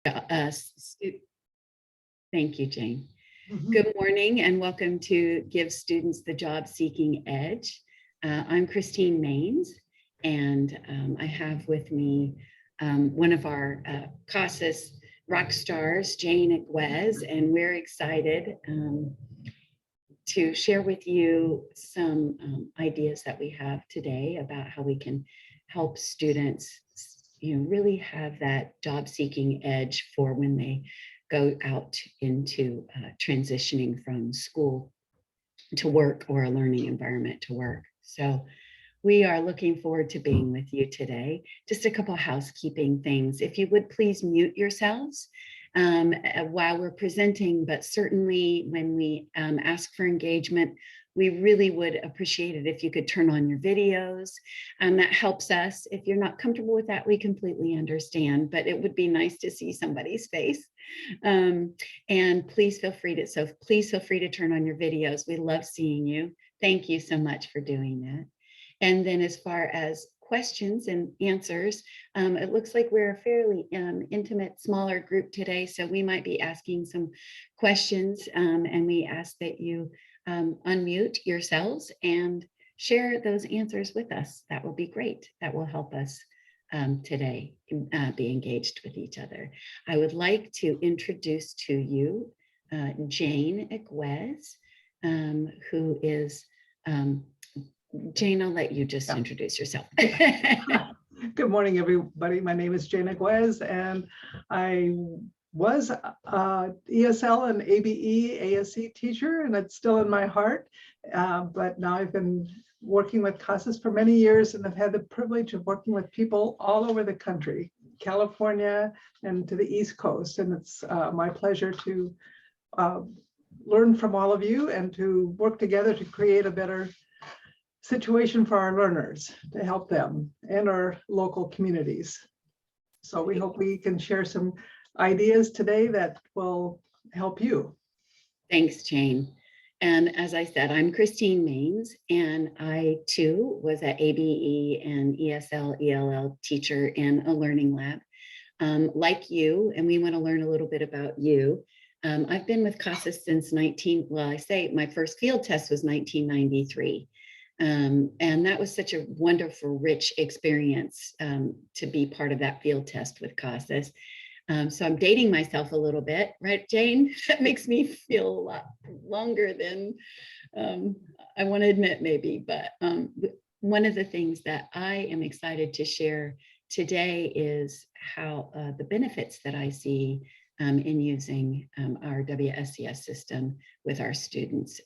Thank you, Jane. Mhm. Good morning and welcome to Give Students the Job Seeking Edge. I'm Christine Maines, and I have with me one of our CASAS rock stars, Jane Iguez, and we're excited to share with you some ideas that we have today about how we can help students, really have that job seeking edge for when they go out into transitioning from school to work or a learning environment to work. So we are looking forward to being with you today. Just a couple of housekeeping things. If you would please mute yourselves while we're presenting, but certainly when we ask for engagement, we really would appreciate it if you could turn on your videos. That helps us. If you're not comfortable with that, we completely understand, but it would be nice to see somebody's face. And please feel free to turn on your videos. We love seeing you. Thank you so much for doing that. And then as far as questions and answers, it looks like we're a fairly intimate, smaller group today, so we might be asking some questions, and we ask that you unmute yourselves and share those answers with us. That will be great. That will help us today be engaged with each other. I would like to introduce to you Jane Iguez, who is Jane, I'll let you just introduce yourself. Good morning, everybody. My name is Jane Iguez, and I was ESL and ABE ASC teacher, and it's still in my heart. But now I've been working with CASAS for many years, and I've had the privilege of working with people all over the country, California and to the East Coast. And it's my pleasure to learn from all of you and to work together to create a better situation for our learners, to help them and our local communities. So we hope we can share some ideas today that will help you. Thanks, Jane. And as I said, I'm Christine Maines, and I too was an ABE and ESL, ELL teacher in a learning lab like you, and we want to learn a little bit about you. I've been with CASAS since my first field test was 1993. And that was such a wonderful, rich experience to be part of that field test with CASAS. So I'm dating myself a little bit, right, Jane? That makes me feel a lot longer than I want to admit maybe, but one of the things that I am excited to share today is how the benefits that I see in using our WSCS system with our students.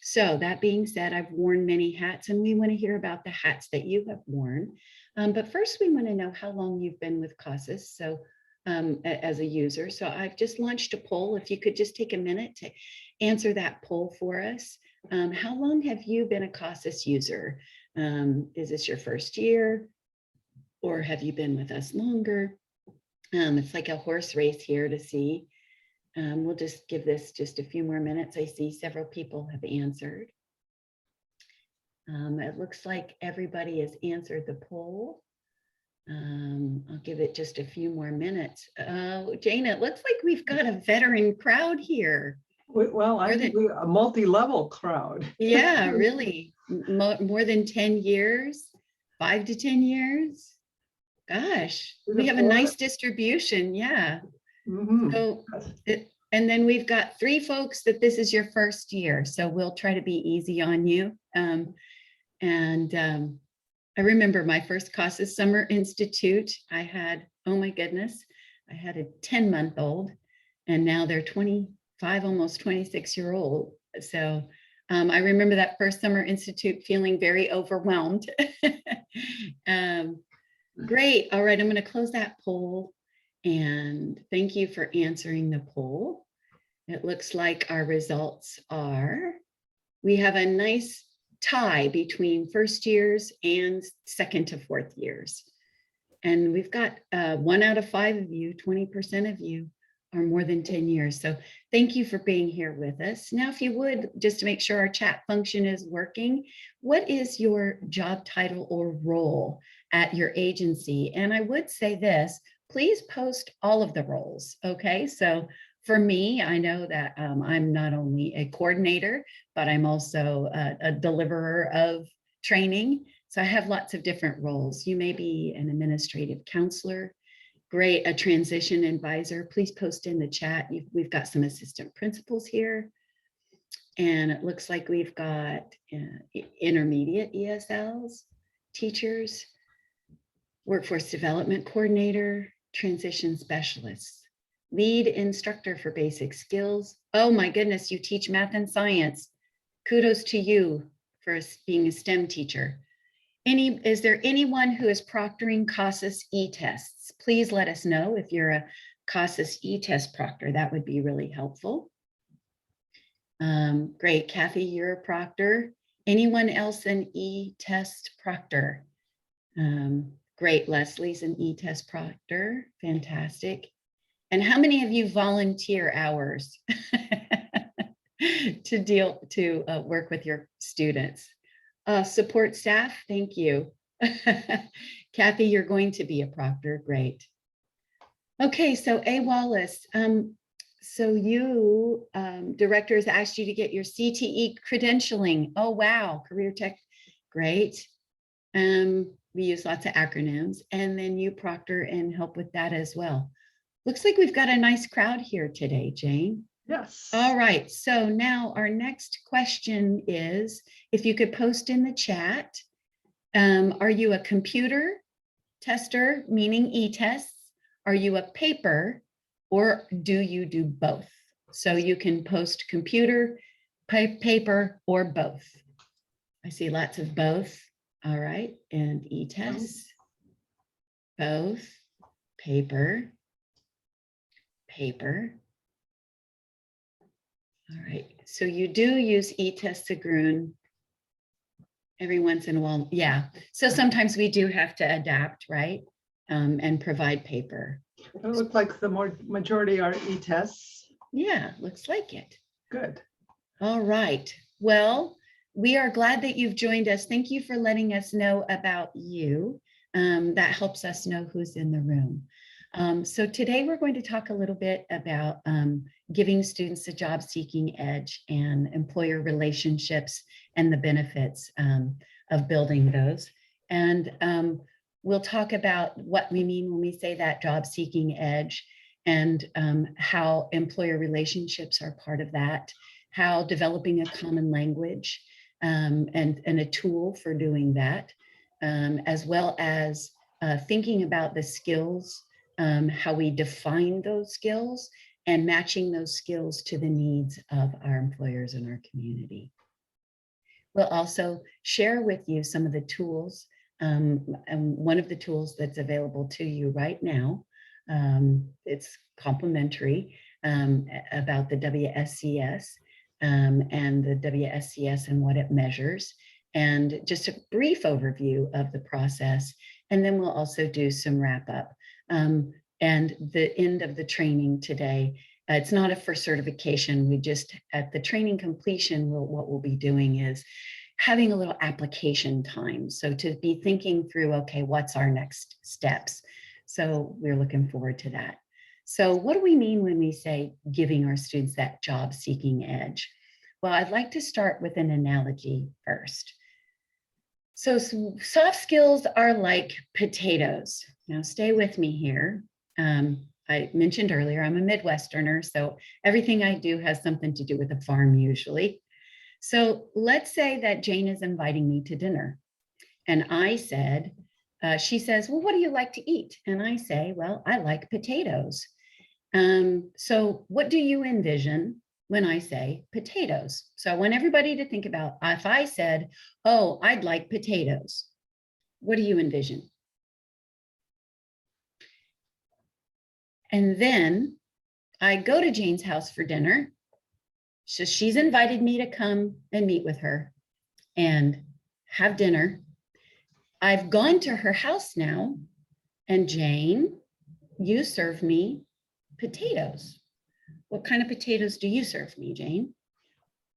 So that being said, I've worn many hats, and we want to hear about the hats that you have worn. But first, we want to know how long you've been with CASAS as a user. So I've just launched a poll. If you could just take a minute to answer that poll for us. How long have you been a CASAS user? Is this your first year, or have you been with us longer? It's like a horse race here to see. We'll just give this just a few more minutes. I see several people have answered. It looks like everybody has answered the poll. I'll give it just a few more minutes. Jane, it looks like we've got a veteran crowd here. Well, I think we're a multi-level crowd. Yeah, really. More than 10 years, 5 to 10 years. Gosh, we have a nice distribution. Yeah. Mm-hmm. So, and then we've got 3 folks that this is your first year, so we'll try to be easy on you. I remember my first CASAS Summer Institute. I had, oh my goodness, I had a 10-month-old, and now they're 25, almost 26-year-old. So I remember that first Summer Institute feeling very overwhelmed. Great. All right, I'm going to close that poll. And thank you for answering the poll. It looks like our results are, we have a nice tie between first years and second to fourth years. And we've got 1 out of 5 of you, 20% of you are more than 10 years. So thank you for being here with us. Now, if you would, just to make sure our chat function is working, what is your job title or role at your agency? And I would say this, please post all of the roles. Okay, so for me, I know that I'm not only a coordinator, but I'm also a deliverer of training. So I have lots of different roles. You may be an administrative counselor, great, a transition advisor. Please post in the chat. We've got some assistant principals here. And it looks like we've got intermediate ESLs, teachers, workforce development coordinator, transition specialists, lead instructor for basic skills. Oh my goodness, you teach math and science. Kudos to you for being a STEM teacher. Is there anyone who is proctoring CASAS e-tests? Please let us know if you're a CASAS e-test proctor. That would be really helpful. Great, Kathy, you're a proctor. Anyone else an e-test proctor? Great, Leslie's an e-test proctor, fantastic. And how many of you volunteer hours to work with your students? Support staff, thank you. Kathy, you're going to be a proctor, great. Okay, so A. Wallace, so you, directors asked you to get your CTE credentialing. Oh, wow, career tech, great. We use lots of acronyms, and then you proctor and help with that as well. Looks like we've got a nice crowd here today, Jane. Yes. All right, so now our next question is, if you could post in the chat, are you a computer tester, meaning e-tests? Are you a paper, or do you do both? So you can post computer, paper, or both. I see lots of both. All right, and e-tests, both, paper. All right, so you do use e-tests Agrun every once in a while. Yeah, so sometimes we do have to adapt, right? And provide paper. It looks like the majority are e-tests. Yeah, looks like it. Good. All right. Well, we are glad that you've joined us. Thank you for letting us know about you. That helps us know who's in the room. So today we're going to talk a little bit about giving students a job-seeking edge and employer relationships and the benefits of building those. And we'll talk about what we mean when we say that job-seeking edge, and how employer relationships are part of that, how developing a common language and a tool for doing that, as well as thinking about the skills, how we define those skills and matching those skills to the needs of our employers and our community. We'll also share with you some of the tools, and one of the tools that's available to you right now, it's complimentary, about the WSCS and the WSCS and what it measures, and just a brief overview of the process. And then we'll also do some wrap up. And the end of the training today, it's not for certification. We just, at the training completion, what we'll be doing is having a little application time. So to be thinking through, okay, what's our next steps? So we're looking forward to that. So what do we mean when we say giving our students that job-seeking edge? Well, I'd like to start with an analogy first. So soft skills are like potatoes. Now stay with me here. I mentioned earlier, I'm a Midwesterner, so everything I do has something to do with the farm usually. So let's say that Jane is inviting me to dinner, and I said, she says, well, what do you like to eat? And I say, well, I like potatoes. So what do you envision when I say potatoes? So I want everybody to think about, if I said, oh, I'd like potatoes, what do you envision? And then I go to Jane's house for dinner. So she's invited me to come and meet with her and have dinner. I've gone to her house now, and Jane, you serve me potatoes. What kind of potatoes do you serve me, Jane?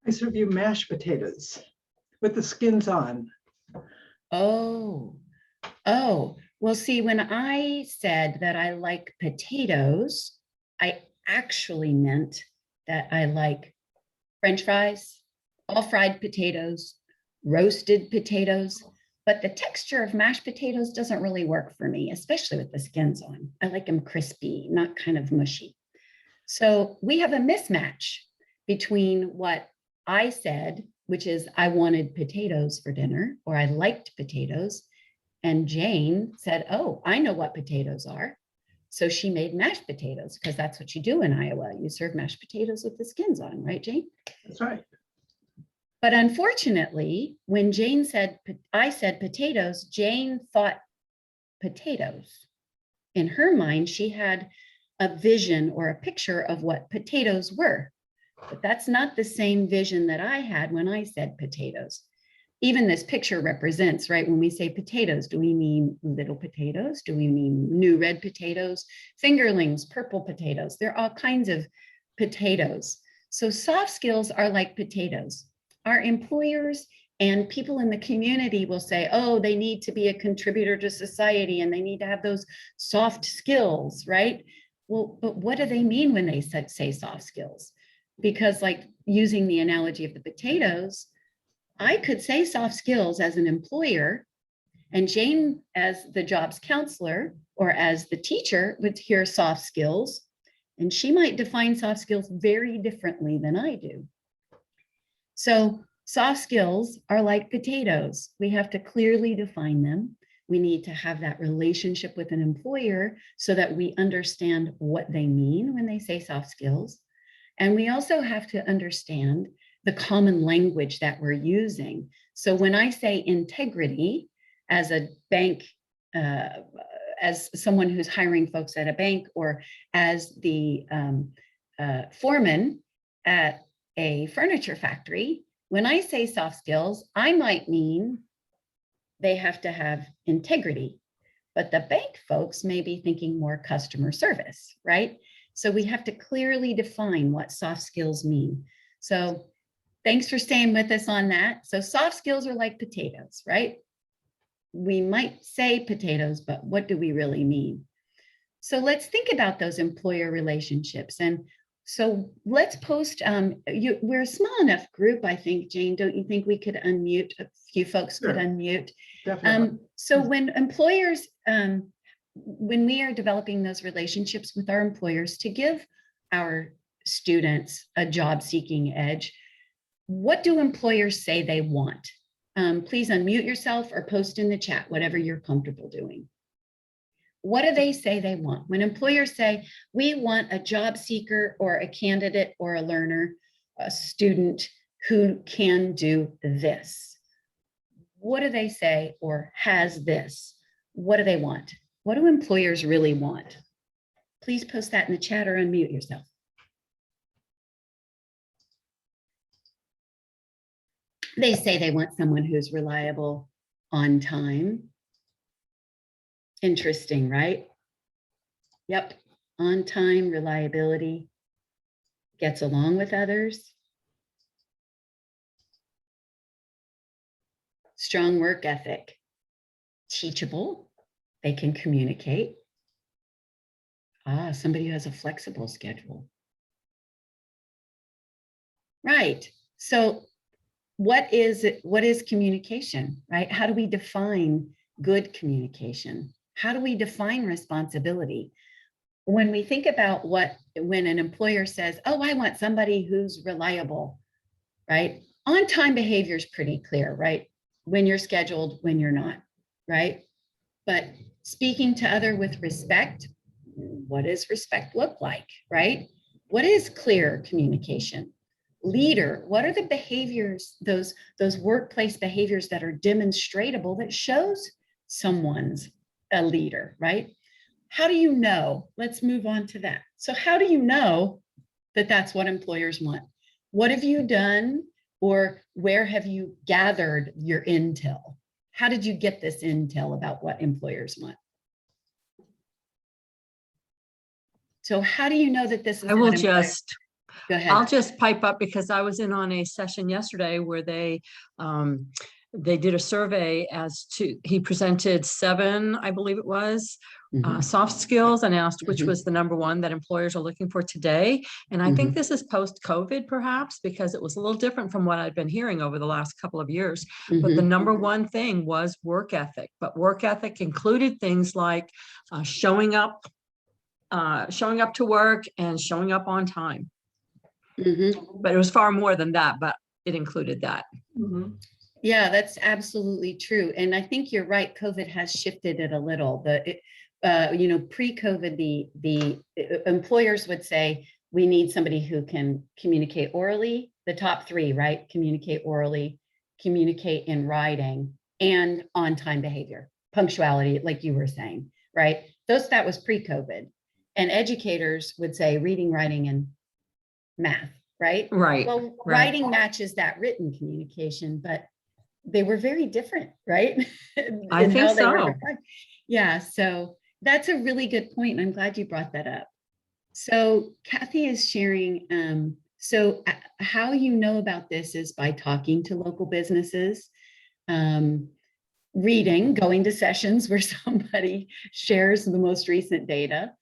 I serve you mashed potatoes with the skins on. Oh, Well, see, when I said that I like potatoes, I actually meant that I like French fries, all fried potatoes, roasted potatoes, but the texture of mashed potatoes doesn't really work for me, especially with the skins on. I like them crispy, not kind of mushy. So we have a mismatch between what I said, which is I wanted potatoes for dinner, or I liked potatoes. And Jane said, oh, I know what potatoes are. So she made mashed potatoes because that's what you do in Iowa. You serve mashed potatoes with the skins on, right, Jane? That's right. But unfortunately, when Jane said, I said potatoes, Jane thought potatoes. In her mind, she had a vision or a picture of what potatoes were. But that's not the same vision that I had when I said potatoes. Even this picture represents, right? When we say potatoes, do we mean little potatoes? Do we mean new red potatoes, fingerlings, purple potatoes? There are all kinds of potatoes. So soft skills are like potatoes. Our employers and people in the community will say, oh, they need to be a contributor to society and they need to have those soft skills, right? Well, but what do they mean when they say soft skills? Because like using the analogy of the potatoes, I could say soft skills as an employer, and Jane as the jobs counselor or as the teacher would hear soft skills, and she might define soft skills very differently than I do. So soft skills are like potatoes. We have to clearly define them. We need to have that relationship with an employer so that we understand what they mean when they say soft skills. And we also have to understand the common language that we're using. So when I say integrity as a bank, as someone who's hiring folks at a bank, or as the foreman at a furniture factory, when I say soft skills, I might mean they have to have integrity, but the bank folks may be thinking more customer service, right? So we have to clearly define what soft skills mean. So thanks for staying with us on that. So soft skills are like potatoes, right? We might say potatoes, but what do we really mean? So let's think about those employer relationships. And so let's post, we're a small enough group, I think, Jane, don't you think we could unmute, a few folks could unmute? Definitely. So when employers, when we are developing those relationships with our employers to give our students a job seeking edge, what do employers say they want? Please unmute yourself or post in the chat, whatever you're comfortable doing. What do they say they want? When employers say, we want a job seeker or a candidate or a learner, a student who can do this. What do they say, or has this? What do they want? What do employers really want? Please post that in the chat or unmute yourself. They say they want someone who's reliable, on time. Interesting, right? Yep, on time, reliability, gets along with others. Strong work ethic, teachable, they can communicate. Somebody who has a flexible schedule. Right, so what is communication, right? How do we define good communication? How do we define responsibility? When we think about when an employer says, oh, I want somebody who's reliable, right? On-time behavior is pretty clear, right? When you're scheduled, when you're not, right? But speaking to other with respect, what does respect look like, right? What is clear communication? Leader, what are the behaviors, those workplace behaviors that are demonstratable that shows someone's a leader, right? How do you know? Let's move on to that. So how do you know that that's what employers want? What have you done, or where have you gathered your intel? How did you get this intel about what employers want? So how do you know that this is I will what just, go ahead. I'll just pipe up because I was in on a session yesterday where they they did a survey as to, he presented 7, I believe it was, soft skills, and asked which was the number one that employers are looking for today. And I think this is post-COVID perhaps, because it was a little different from what I'd been hearing over the last couple of years. But the number one thing was work ethic. But work ethic included things like showing up to work and showing up on time. But it was far more than that, but it included that. Yeah, that's absolutely true. And I think you're right. COVID has shifted it a little. Pre-COVID, the employers would say, we need somebody who can communicate orally, the top 3, right? Communicate orally, communicate in writing, and on-time behavior, punctuality, like you were saying, right? That was pre-COVID. And educators would say reading, writing, and math, right? Right. Well, writing matches that written communication, but they were very different, right? I think so. Yeah, so that's a really good point. I'm glad you brought that up. So Kathy is sharing, how you know about this is by talking to local businesses, reading, going to sessions where somebody shares the most recent data,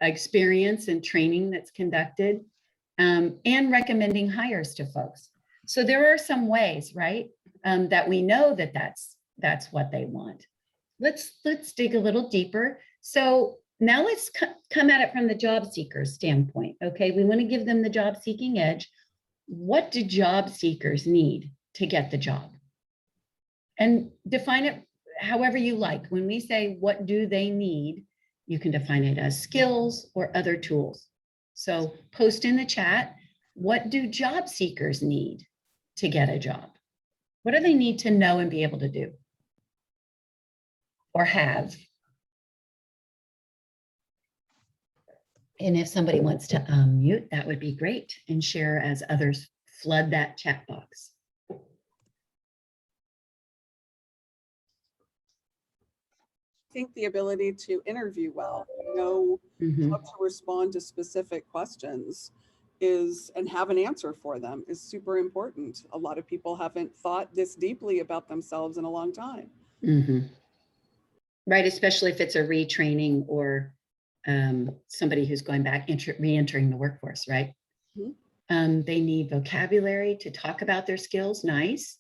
experience and training that's conducted, and recommending hires to folks. So there are some ways, right, that we know that that's what they want. Let's dig a little deeper. So now let's come at it from the job seeker standpoint. Okay, we want to give them the job seeking edge. What do job seekers need to get the job? And define it however you like. When we say what do they need, you can define it as skills or other tools. So post in the chat, what do job seekers need to get a job? What do they need to know and be able to do or have? And if somebody wants to unmute, that would be great, and share as others flood that chat box. I think the ability to interview well, know how to respond to specific questions and have an answer for them is super important. A lot of people haven't thought this deeply about themselves in a long time. Right, especially if it's a retraining or somebody who's going back, re-entering the workforce, right? They need vocabulary to talk about their skills, nice.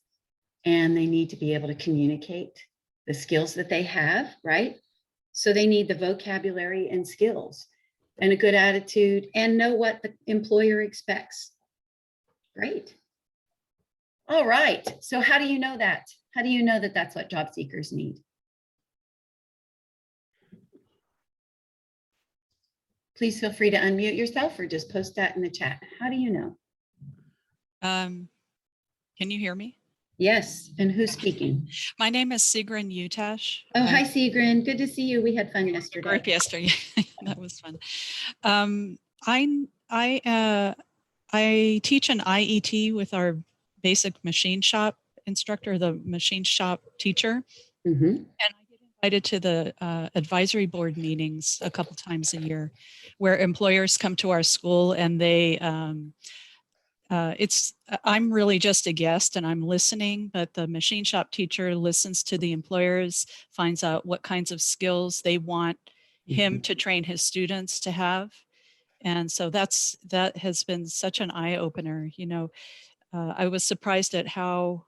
And they need to be able to communicate the skills that they have, right? So they need the vocabulary and skills and a good attitude and know what the employer expects. Great. All right, so how do you know that? How do you know that that's what job seekers need? Please feel free to unmute yourself or just post that in the chat. How do you know? Can you hear me? Yes, and who's speaking? My name is Sigrun Utash. Oh, hi Sigrun, good to see you. We had fun yesterday. Group yesterday, that was fun. I teach an IET with our basic machine shop instructor, the machine shop teacher. And I get invited to the advisory board meetings a couple times a year where employers come to our school and they, I'm really just a guest and I'm listening, but the machine shop teacher listens to the employers, finds out what kinds of skills they want him to train his students to have. And so that has been such an eye opener. You know, I was surprised at how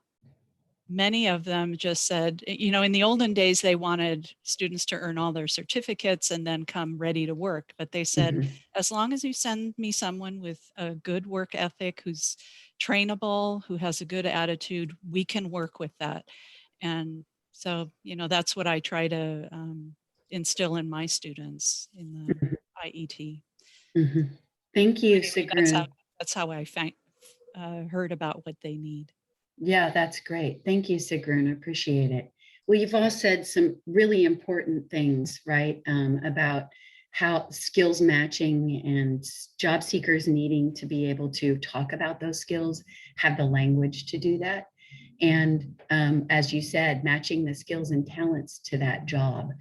many of them just said, you know, in the olden days, they wanted students to earn all their certificates and then come ready to work. But they said, as long as you send me someone with a good work ethic, who's trainable, who has a good attitude, we can work with that. And so, you know, that's what I try to instill in my students in the IET. Thank you, Anyway, Sigrun. that's how I heard about what they need. Yeah, that's great. Thank you, Sigrun. I appreciate it. Well, you've all said some really important things, right? About how skills matching and job seekers needing to be able to talk about those skills, have the language to do that. And as you said, matching the skills and talents to that job.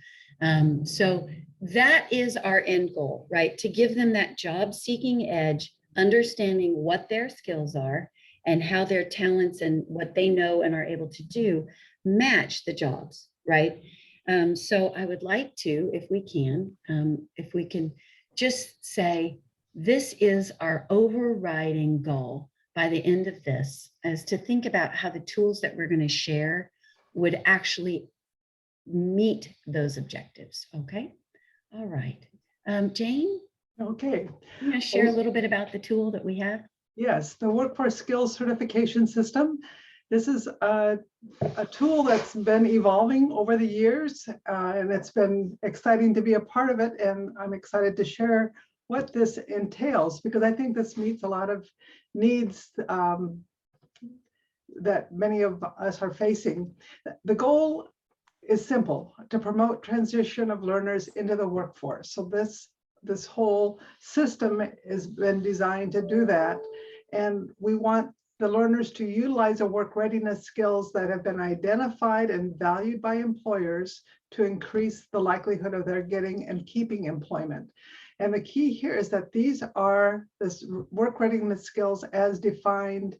So that is our end goal, right? To give them that job seeking edge, understanding what their skills are and how their talents and what they know and are able to do match the jobs, right? So I would like to, if we can just say, this is our overriding goal by the end of this, is to think about how the tools that we're going to share would actually meet those objectives. Okay. All right. Jane, Okay. you want to share a little bit about the tool that we have? Yes, the Workforce Skills Certification System. This is a tool that's been evolving over the years, and it's been exciting to be a part of it. And I'm excited to share what this entails, because I think this meets a lot of needs that many of us are facing. The goal is simple: to promote transition of learners into the workforce. So this whole system has been designed to do that. And we want the learners to utilize the work readiness skills that have been identified and valued by employers to increase the likelihood of their getting and keeping employment. And the key here is that these are this work readiness skills as defined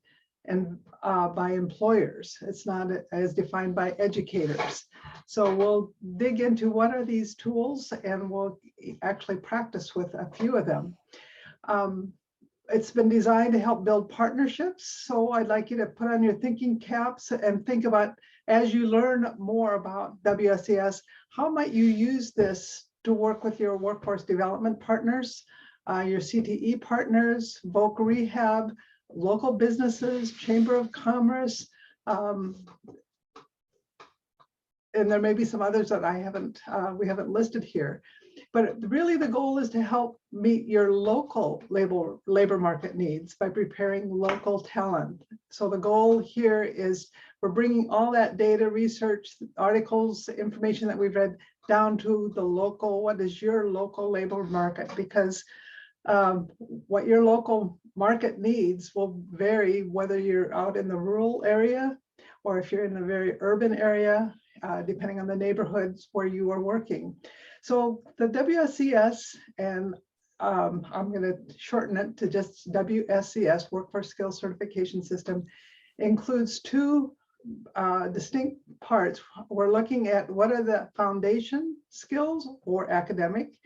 and by employers. It's not as defined by educators. So we'll dig into what are these tools, and we'll actually practice with a few of them. It's been designed to help build partnerships. So I'd like you to put on your thinking caps and think about, as you learn more about WSCS, how might you use this to work with your workforce development partners, your CTE partners, voc rehab, local businesses, Chamber of Commerce, and there may be some others that we haven't listed here. But really the goal is to help meet your local labor market needs by preparing local talent. So the goal here is we're bringing all that data, research, articles, information that we've read down to the local, what is your local labor market? Because what your local market needs will vary whether you're out in the rural area or if you're in a very urban area, depending on the neighborhoods where you are working. So the WSCS, and I'm going to shorten it to just WSCS, Workforce Skills Certification System, includes two distinct parts. We're looking at what are the foundation skills or academic,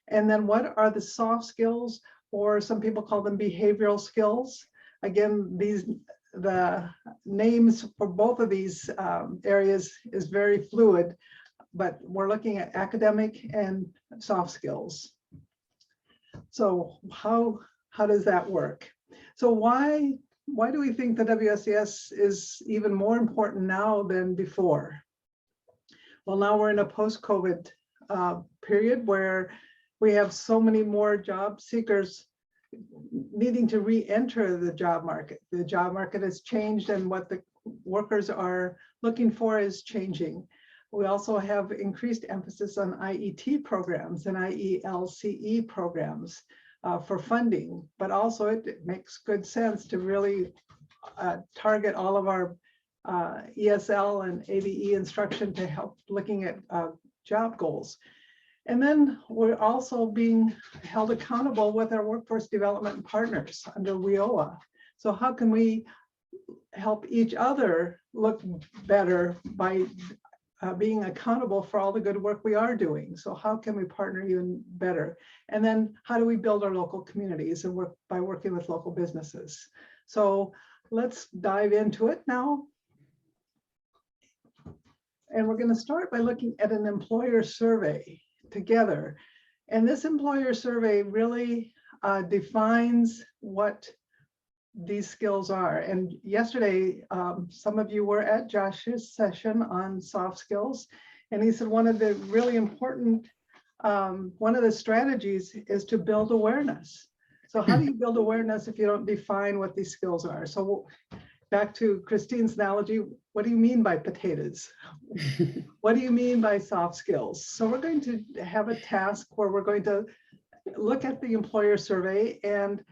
and then what are the soft skills, or some people call them behavioral skills. Again, the names for both of these areas is very fluid, but we're looking at academic and soft skills. So how does that work? So why do we think the WSCS is even more important now than before? Well, now we're in a post-COVID period where we have so many more job seekers needing to re-enter the job market. The job market has changed, and what the workers are looking for is changing. We also have increased emphasis on IET programs and IELCE programs for funding, but also it makes good sense to really target all of our ESL and ABE instruction to help looking at job goals. And then we're also being held accountable with our workforce development partners under WIOA. So how can we help each other look better by being accountable for all the good work we are doing? So how can we partner even better? And then how do we build our local communities and work by working with local businesses? So let's dive into it now. And we're going to start by looking at an employer survey together. And this employer survey really defines what these skills are. And yesterday, some of you were at Josh's session on soft skills. And he said one of the really important, one of the strategies is to build awareness. So how do you build awareness if you don't define what these skills are? So back to Christine's analogy, what do you mean by potatoes? What do you mean by soft skills? So we're going to have a task where we're going to look at the employer survey. And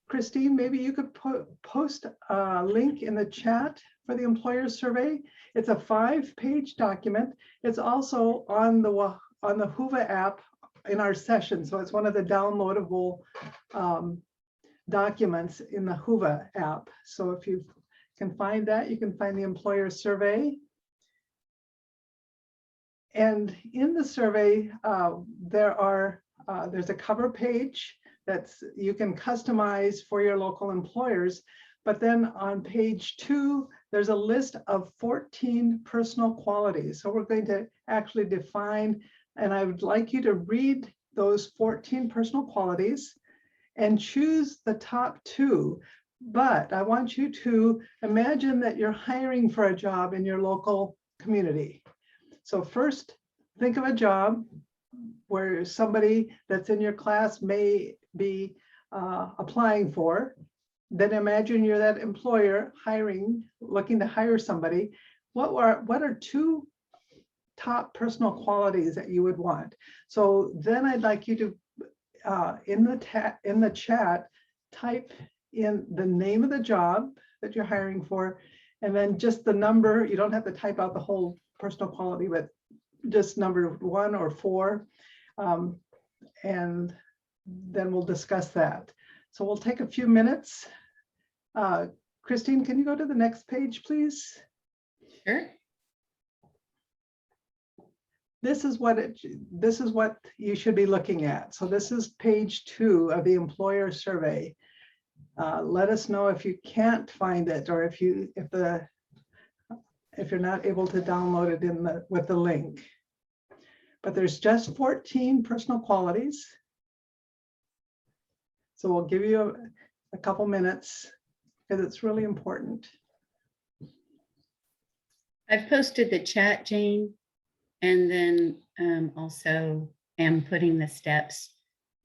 Christine, maybe you could post a link in the chat for the employer survey. It's a 5-page document. It's also on the Whova app in our session. So it's one of the downloadable documents in the Whova app. So if you can find that, you can find the employer survey. And in the survey, there's a cover page that's you can customize for your local employers. But then on page 2, there's a list of 14 personal qualities. So we're going to actually define, and I would like you to read those 14 personal qualities and choose the top 2. But I want you to imagine that you're hiring for a job in your local community. So first, think of a job where somebody that's in your class may be applying for. Then imagine you're that employer looking to hire somebody. What are 2 top personal qualities that you would want? So then I'd like you to, in the chat, type in the name of the job that you're hiring for, and then just the number. You don't have to type out the whole personal quality, but just number 1 or 4. And then we'll discuss that. So we'll take a few minutes. Christine, can you go to the next page, please? Sure. This is what you should be looking at. So this is page 2 of the employer survey. Let us know if you can't find it, or if you're not able to download it with the link. But there's just 14 personal qualities. So we'll give you a couple minutes because it's really important. I've posted the chat, Jane, and then also am putting the steps.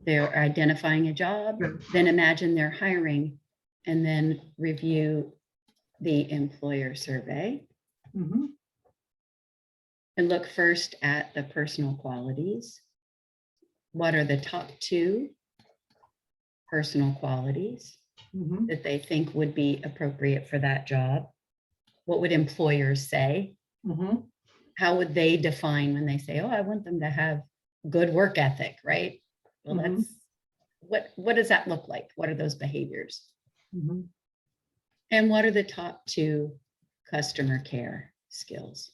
They're identifying a job, then imagine they're hiring, and then review the employer survey. Mm-hmm. And look first at the personal qualities. What are the top 2 personal qualities that they think would be appropriate for that job? What would employers say? How would they define when they say, oh, I want them to have good work ethic, right? Well, that's what does that look like? What are those behaviors? And what are the top 2 customer care skills?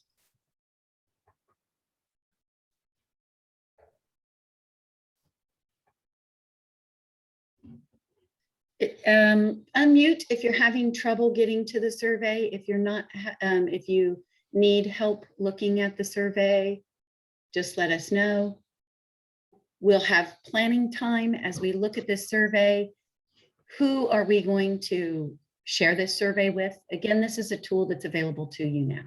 Unmute if you're having trouble getting to the survey. If you're not, if you need help looking at the survey, just let us know. We'll have planning time as we look at this survey. Who are we going to share this survey with? Again, this is a tool that's available to you now.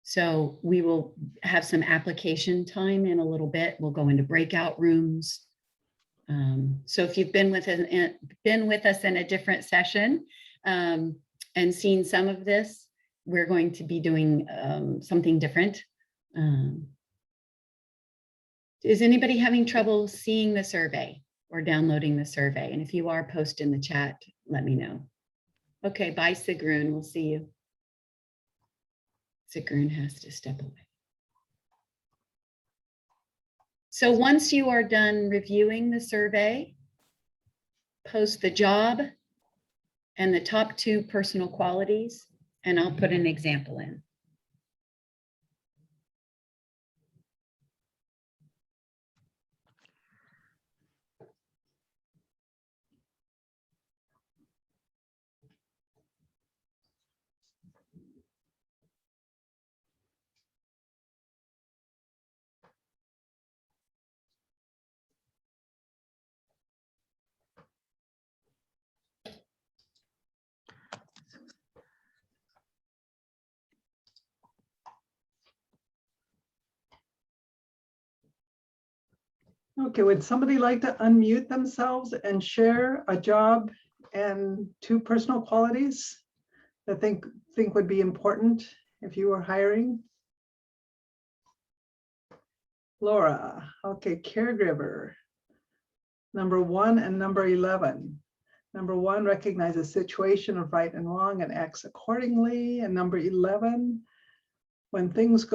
So we will have some application time in a little bit. We'll go into breakout rooms. So if you've been with us in a different session and seen some of this, we're going to be doing something different. Is anybody having trouble seeing the survey or downloading the survey? And if you are, post in the chat, let me know. Okay, bye, Sigrun. We'll see you. Sigrun has to step away. So once you are done reviewing the survey, post the job and the top 2 personal qualities, and I'll put an example in. Okay, would somebody like to unmute themselves and share a job and 2 personal qualities that think would be important if you were hiring? Laura, okay, caregiver. Number 1 and number 11. Number 1, recognize the situation of right and wrong and acts accordingly. And number 11, when things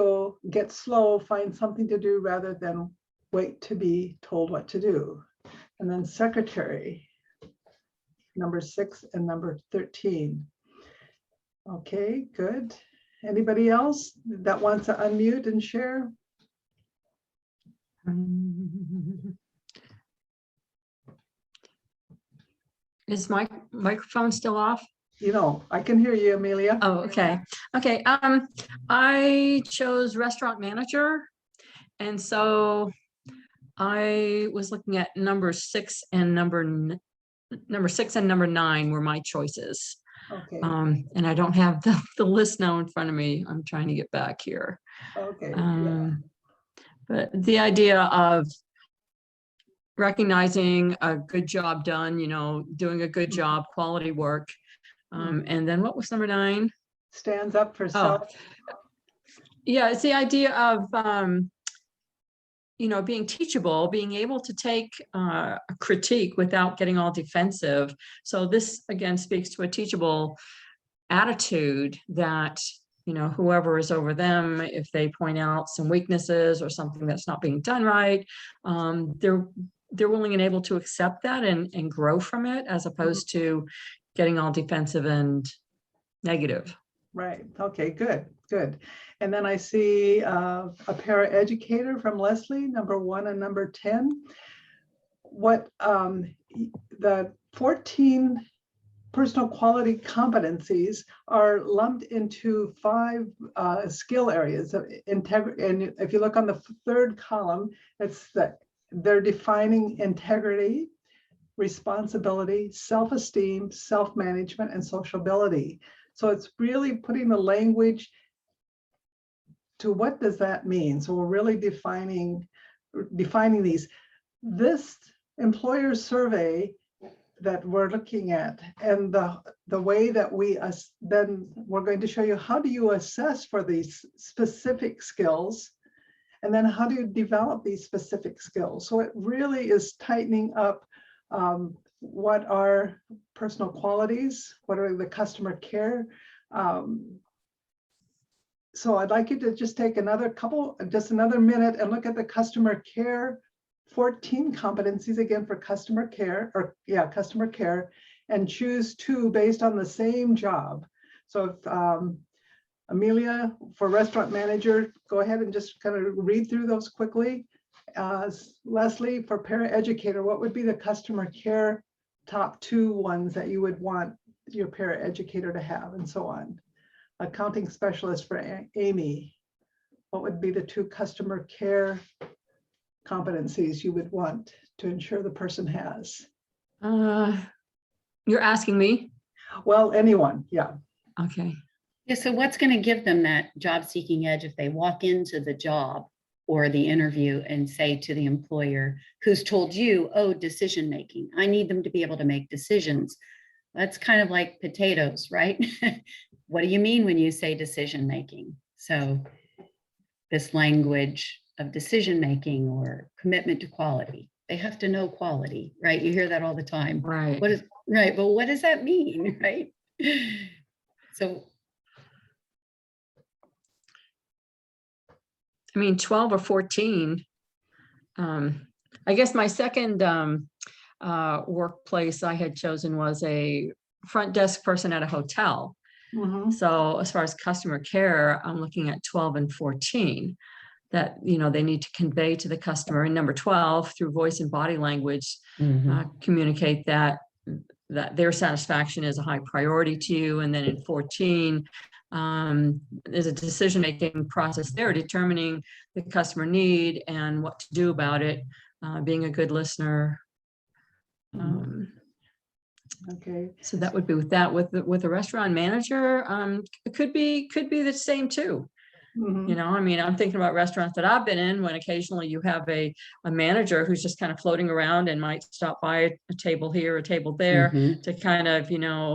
get slow, find something to do rather than wait to be told what to do. And then secretary. number 6 and number 13. Okay, good. Anybody else that wants to unmute and share? Is my microphone still off? You know, I can hear you, Amelia. Oh, okay. Okay. I chose restaurant manager. And so I was looking at number 6 and number 9 were my choices. Okay, And I don't have the list now in front of me. I'm trying to get back here. okay. But the idea of recognizing a good job done, doing a good job, quality work. And then what was number 9? Stands up for self. Yeah, it's the idea of, being teachable, being able to take a critique without getting all defensive. So this, again, speaks to a teachable attitude that, whoever is over them, if they point out some weaknesses or something that's not being done right, they're willing and able to accept that and grow from it, as opposed to getting all defensive and negative. Right. Okay, good, good. And then I see a paraeducator from Leslie, number 1 and number 10. What the 14 personal quality competencies are lumped into 5 skill areas of integrity. And if you look on the 3rd column, it's that they're defining integrity, responsibility, self-esteem, self-management, and sociability. So it's really putting the language to what does that mean? So we're really defining these. This employer survey that we're looking at, and the way that then we're going to show you how do you assess for these specific skills, and then how do you develop these specific skills. So it really is tightening up what are personal qualities, what are the customer care. So I'd like you to just take another minute and look at the customer care 14 competencies again for customer care, and choose 2 based on the same job. So if Amelia, for restaurant manager, go ahead and just kind of read through those quickly. Leslie, for paraeducator, what would be the customer care top 2 ones that you would want your paraeducator to have, and so on. Accounting specialist for Amy, what would be the 2 customer care competencies you would want to ensure the person has? You're asking me? Well, anyone, yeah. Okay. Yeah, so what's going to give them that job seeking edge if they walk into the job or the interview and say to the employer who's told you, oh, decision making, I need them to be able to make decisions. That's kind of like potatoes, right? What do you mean when you say decision making? So this language of decision making or commitment to quality, they have to know quality, right? You hear that all the time. Right. Right, but what does that mean, right? So I mean, 12 or 14. I guess my second workplace I had chosen was a front desk person at a hotel. So as far as customer care, I'm looking at 12 and 14 that, they need to convey to the customer. And number 12, through voice and body language, communicate that their satisfaction is a high priority to you. And then in 14, there's a decision-making process there, determining the customer need and what to do about it, being a good listener. Okay. So that would be with that. With the restaurant manager, it could be the same too. I mean, I'm thinking about restaurants that I've been in when occasionally you have a manager who's just kind of floating around and might stop by a table here, a table there to kind of,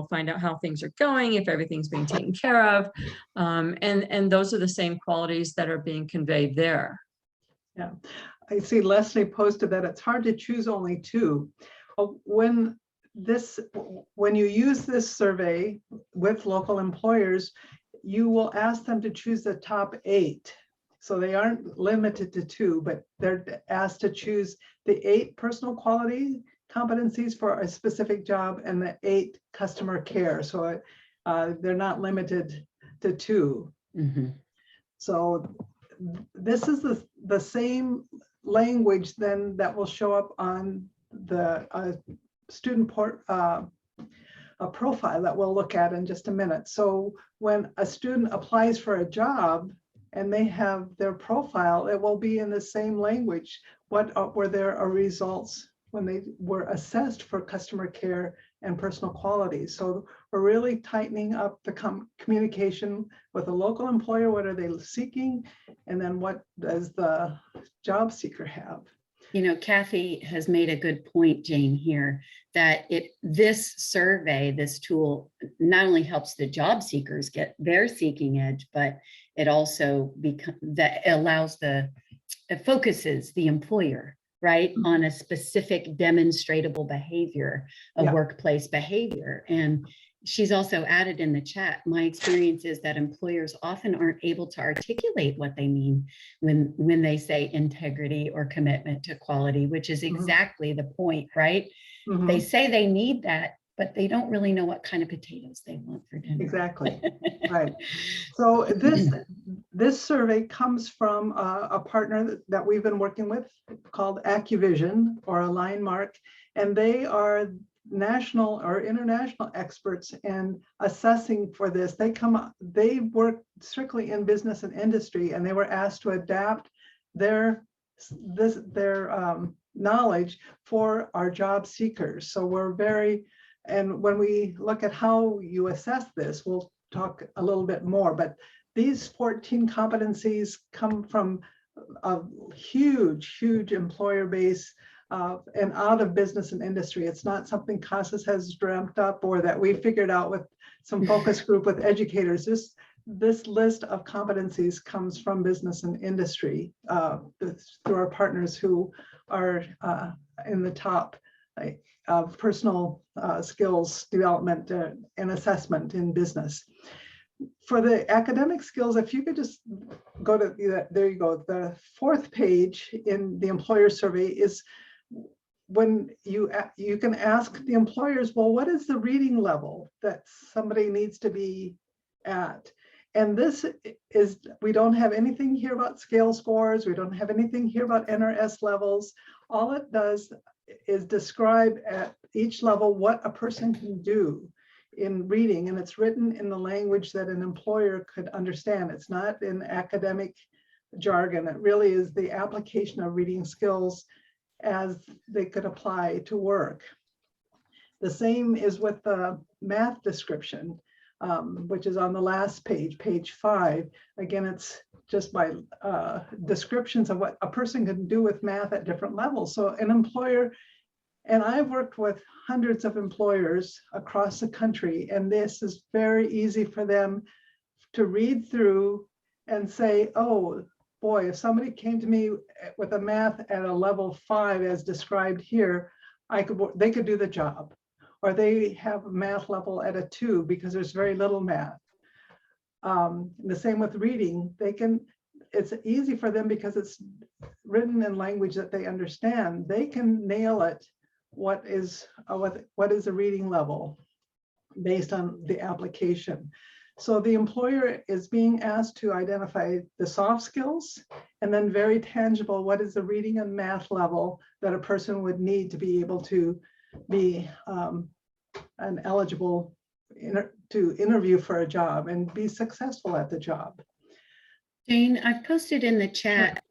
find out how things are going, if everything's being taken care of. And those are the same qualities that are being conveyed there. Yeah, I see Leslie posted that it's hard to choose only 2. When you use this survey with local employers, you will ask them to choose the top 8. So they aren't limited to 2, but they're asked to choose the 8 personal quality competencies for a specific job and the 8 customer care. So they're not limited to 2. So this is the same language then that will show up on the student profile that we'll look at in just a minute. So when a student applies for a job and they have their profile, it will be in the same language. What were their results when they were assessed for customer care and personal qualities? So we're really tightening up the communication with a local employer. What are they seeking? And then what does the job seeker have? You know, Kathy has made a good point, Jane, here, that this survey, this tool, not only helps the job seekers get their seeking edge, but it also it focuses the employer, right, on a specific demonstrable behavior of workplace behavior. And she's also added in the chat, my experience is that employers often aren't able to articulate what they mean when they say integrity or commitment to quality, which is exactly the point, right? They say they need that, but they don't really know what kind of potatoes they want for dinner. Exactly, right. So this survey comes from a partner that we've been working with called AccuVision or AlignMark, and they are national or international experts in assessing for this. They work strictly in business and industry, and they were asked to adapt their knowledge for our job seekers. So and when we look at how you assess this, we'll talk a little bit more, but these 14 competencies come from a huge employer base and out of business and industry. It's not something CASAS has dreamt up or that we figured out with some focus group with educators. This list of competencies comes from business and industry through our partners who are in the top of personal skills development and assessment in business. For the academic skills, if you could just go to, there you go, the 4th page in the employer survey is when you can ask the employers, well, what is the reading level that somebody needs to be at? And this is, we don't have anything here about scale scores. We don't have anything here about NRS levels. All it does is describe at each level what a person can do in reading, and it's written in the language that an employer could understand. It's not in academic jargon. It really is the application of reading skills as they could apply to work. The same is with the math description, which is on the last page, page 5. Again, it's just by descriptions of what a person can do with math at different levels. So an employer, and I've worked with hundreds of employers across the country, and this is very easy for them to read through and say, oh boy, if somebody came to me with a math at a level 5 as described here, they could do the job. Or they have a math level at a 2 because there's very little math. The same with reading. It's easy for them because it's written in language that they understand. They can nail it. What is a reading level based on the application? So the employer is being asked to identify the soft skills and then very tangible, what is the reading and math level that a person would need to be able to be an eligible to interview for a job and be successful at the job. Jane, I've posted in the chat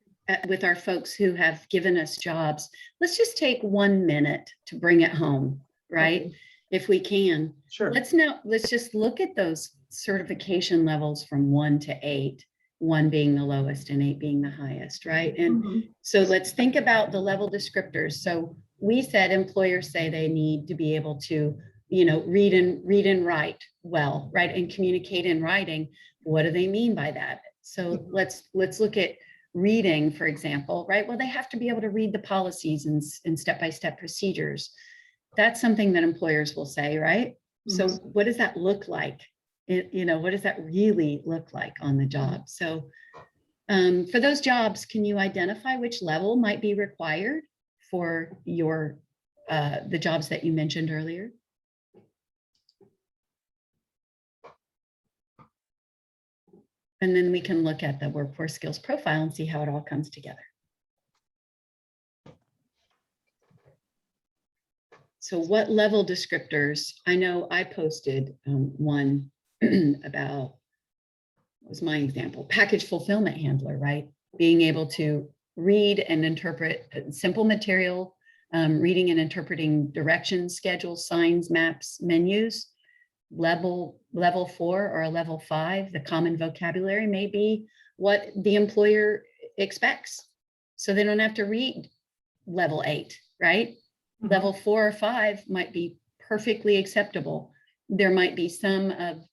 with our folks who have given us jobs. Let's just take 1 minute to bring it home, right? Okay. If we can. Sure. Let's just look at those certification levels from 1 to 8, 1 being the lowest and 8 being the highest, right? And so let's think about the level descriptors. So we said employers say they need to be able to, read and write well, right? And communicate in writing. What do they mean by that? So let's look at reading, for example, right? Well, they have to be able to read the policies and step-by-step procedures. That's something that employers will say, right? So what does that look like? What does that really look like on the job? So for those jobs, can you identify which level might be required for your the jobs that you mentioned earlier. And then we can look at the workforce skills profile and see how it all comes together. So what level descriptors? I know I posted one about, what was my example? Package fulfillment handler, right? Being able to read and interpret simple material, reading and interpreting directions, schedules, signs, maps, menus. Level 4 or a level 5, the common vocabulary may be what the employer expects. So they don't have to read level 8, right? Mhm. Level 4 or 5 might be perfectly acceptable. There might be some of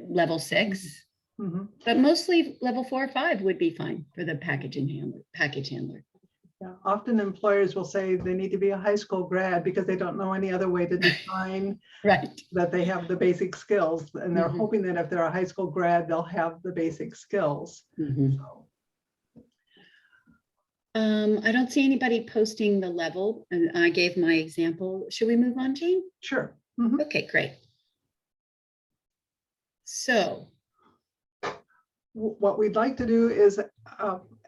level 6, Mhm. but mostly level 4 or 5 would be fine for the package handler. Yeah, often employers will say they need to be a high school grad because they don't know any other way to define Right. that they have the basic skills. And they're Mhm. hoping that if they're a high school grad, they'll have the basic skills. Mhm. So, I don't see anybody posting the level, and I gave my example. Should we move on, Jane? sure. Mhm. Okay, great. So, What we'd like to do is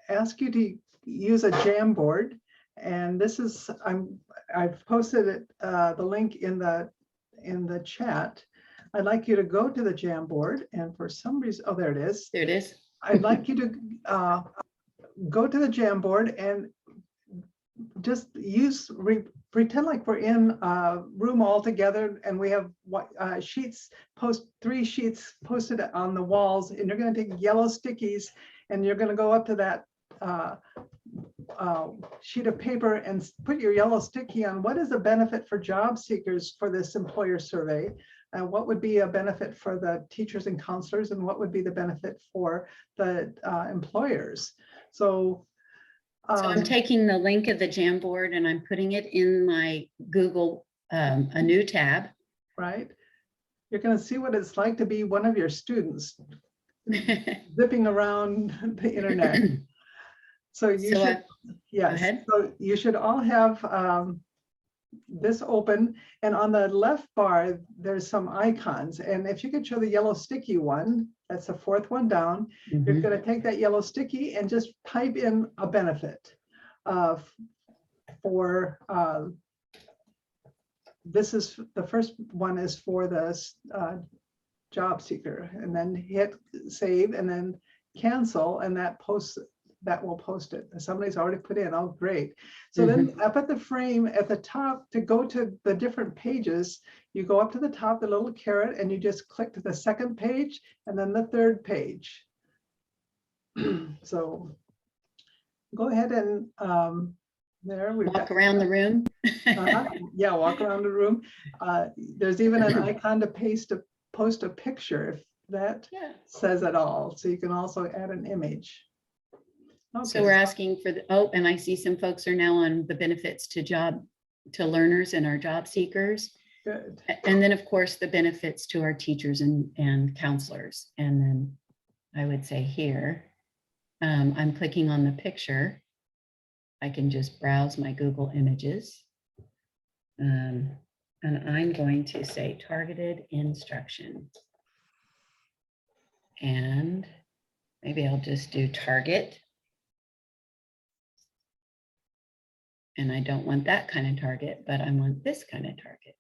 ask you to use a Jamboard. And this is, I've posted it, the link in the chat. I'd like you to go to the Jamboard, and for some reason, oh, there it is. there it is. I'd like you to go to the Jamboard and just pretend like we're in a room all together, and we have sheets, 3 sheets posted on the walls, and you're going to take yellow stickies and you're going to go up to that sheet of paper and put your yellow sticky on. What is the benefit for job seekers for this employer survey? And what would be a benefit for the teachers and counselors, and what would be the benefit for the employers? So I'm taking the link of the Jamboard and I'm putting it in my Google, a new tab. right? You're going to see what it's like to be one of your students zipping around the internet. So you So should, yes. ahead. So you should all have this open, and on the left bar, there's some icons. And if you could show the yellow sticky one, that's the 4th one down. You're Mhm. going to take that yellow sticky and just type in a benefit for this is the first one is for the job seeker, and then hit save and then cancel, and that will post it. Somebody's already put in, oh, great. So then up at the frame at the top, to go to the different pages, you go up to the top, the little caret, and you just click to the 2nd page and then the 3rd page. So go ahead and there we've Walk got, around the room. yeah, walk around the room. There's even an icon to post a picture, if that Yeah. says it all. So you can also add an image. Okay. So we're asking for the, oh, and I see some folks are now on the benefits to learners and our job seekers. Good. And then of course the benefits to our teachers and counselors. And then I would say here, I'm clicking on the picture. I can just browse my Google images. And I'm going to say targeted instruction. And maybe I'll just do target. And I don't want that kind of target, but I want this kind of target.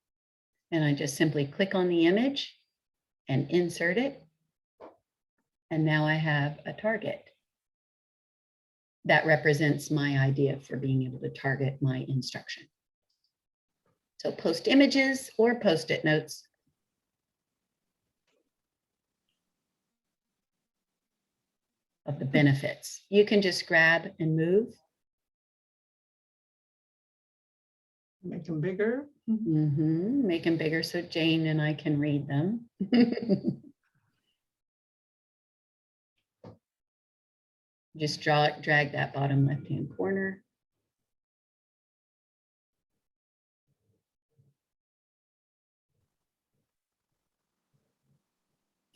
And I just simply click on the image and insert it. And now I have a target. That represents my idea for being able to target my instruction. So post images or post-it notes. Of the benefits. You can just grab and move. Make them bigger. Make them bigger so Jane and I can read them. Just drag that bottom left-hand corner.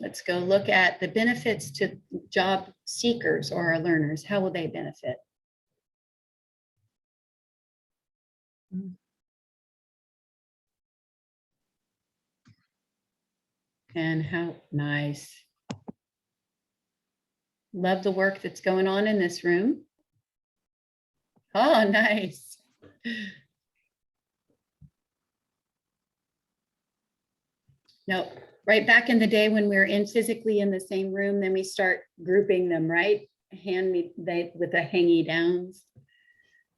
Let's go look at the benefits to job seekers or our learners. How will they benefit? And how nice. Love the work that's going on in this room. Oh, nice. No, right back in the day when we were physically in the same room, then we start grouping them, right? With the hangy downs.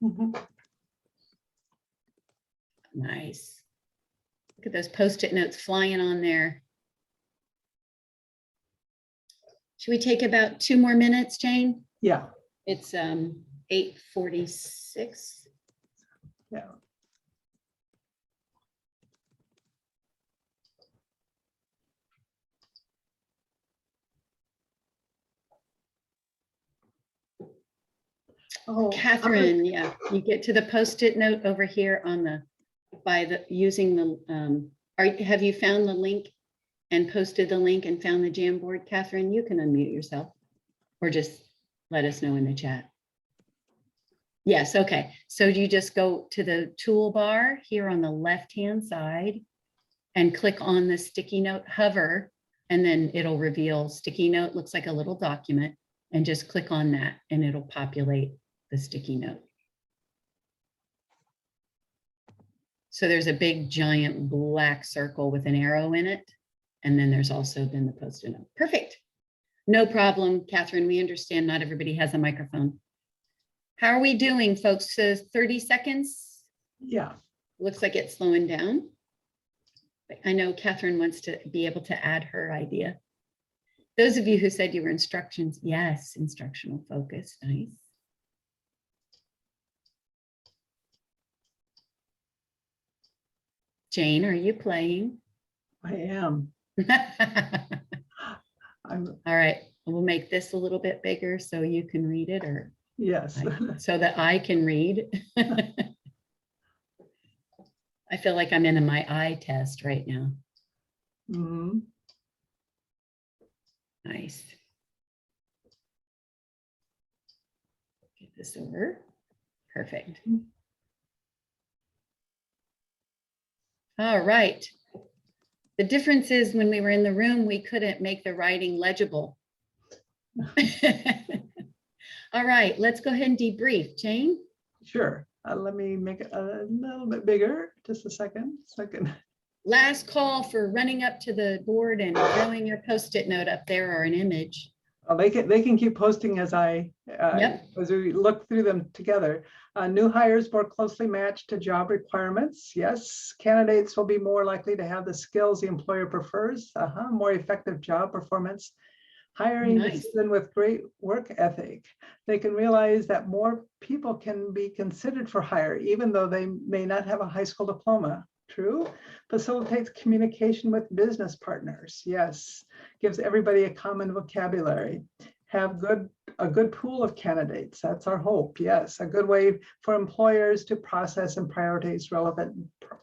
Mhm. Nice. Look at those Post-it notes flying on there. Should we take about 2 more minutes, Jane? Yeah, It's 8:46. yeah. Oh, Catherine, yeah, you get to the Post-it note over here on the, using the, have you found the link and posted the link and found the Jamboard? Catherine, you can unmute yourself or just let us know in the chat. Yes, okay. So you just go to the toolbar here on the left-hand side and click on the sticky note, hover, and then it'll reveal sticky note, looks like a little document, and just click on that and it'll populate the sticky note. So there's a big giant black circle with an arrow in it. And then there's also been the Post-it note. Perfect. No problem, Catherine. We understand not everybody has a microphone. How are we doing, folks? 30 seconds? Yeah. Looks like it's slowing down. I know Catherine wants to be able to add her idea. Those of you who said you were instructions, yes, instructional focus, nice. Jane, are you playing? I am. I'm. All right, we'll make this a little bit bigger so you can read it, or Yes. so that I can read. I feel like I'm in my eye test right now. Mm-hmm. Nice. Get this over. Perfect. All right. The difference is when we were in the room, we couldn't make the writing legible. All right, let's go ahead and debrief. Jane? Sure. Let me make it a little bit bigger. Just a second. Last call for running up to the board and throwing your Post-it note up there or an image. Well, they can keep posting as as we look through them together. New hires more closely matched to job requirements. Yes, candidates will be more likely to have the skills the employer prefers. More effective job performance. Hiring decision with great work ethic. They can realize that more people can be considered for hire, even though they may not have a high school diploma. True. Facilitates communication with business partners. Yes. Gives everybody a common vocabulary. Have a good pool of candidates. That's our hope. Yes. A good way for employers to process and prioritize relevant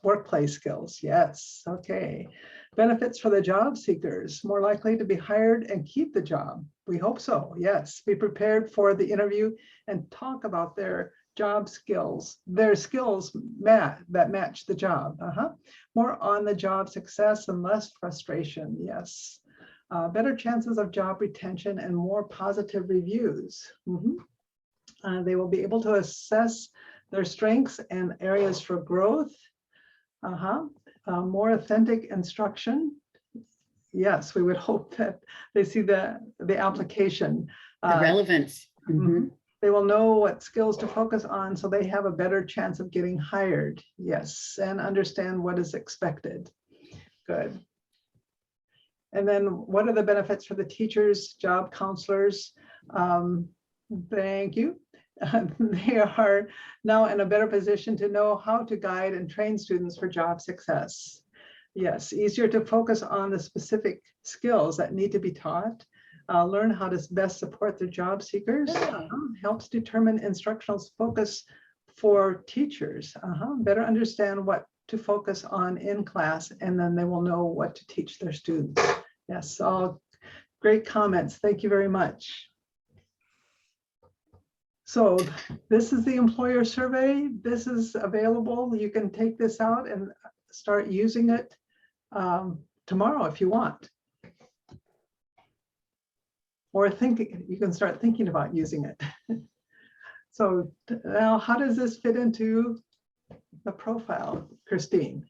workplace skills. Yes. Okay. Benefits for the job seekers, more likely to be hired and keep the job. We hope so, yes. Be prepared for the interview and talk about their job skills, their skills that match the job. More on the job success and less frustration, yes. Better chances of job retention and more positive reviews. They will be able to assess their strengths and areas for growth. More authentic instruction. Yes, we would hope that they see the application. The relevance. They will know what skills to focus on so they have a better chance of getting hired. Yes, and understand what is expected. Good. And then what are the benefits for the teachers, job counselors? Thank you. They are now in a better position to know how to guide and train students for job success. Yes, easier to focus on the specific skills that need to be taught, learn how to best support their job seekers, helps determine instructional focus for teachers, better understand what to focus on in class, and then they will know what to teach their students. Yes, all great comments. Thank you very much. So this is the employer survey. This is available. You can take this out and start using it tomorrow if you want. or you can start thinking about using it. So now how does this fit into the profile, Christine?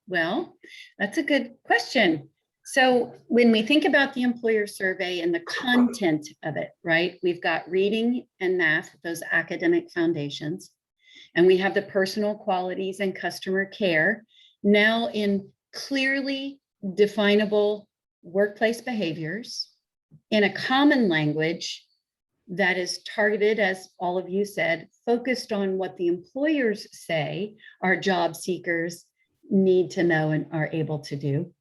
Well, that's a good question. So when we think about the employer survey and the content of it, right, we've got reading and math, those academic foundations, and we have the personal qualities and customer care now in clearly definable workplace behaviors in a common language that is targeted, as all of you said, focused on what the employers say our job seekers need to know and are able to do.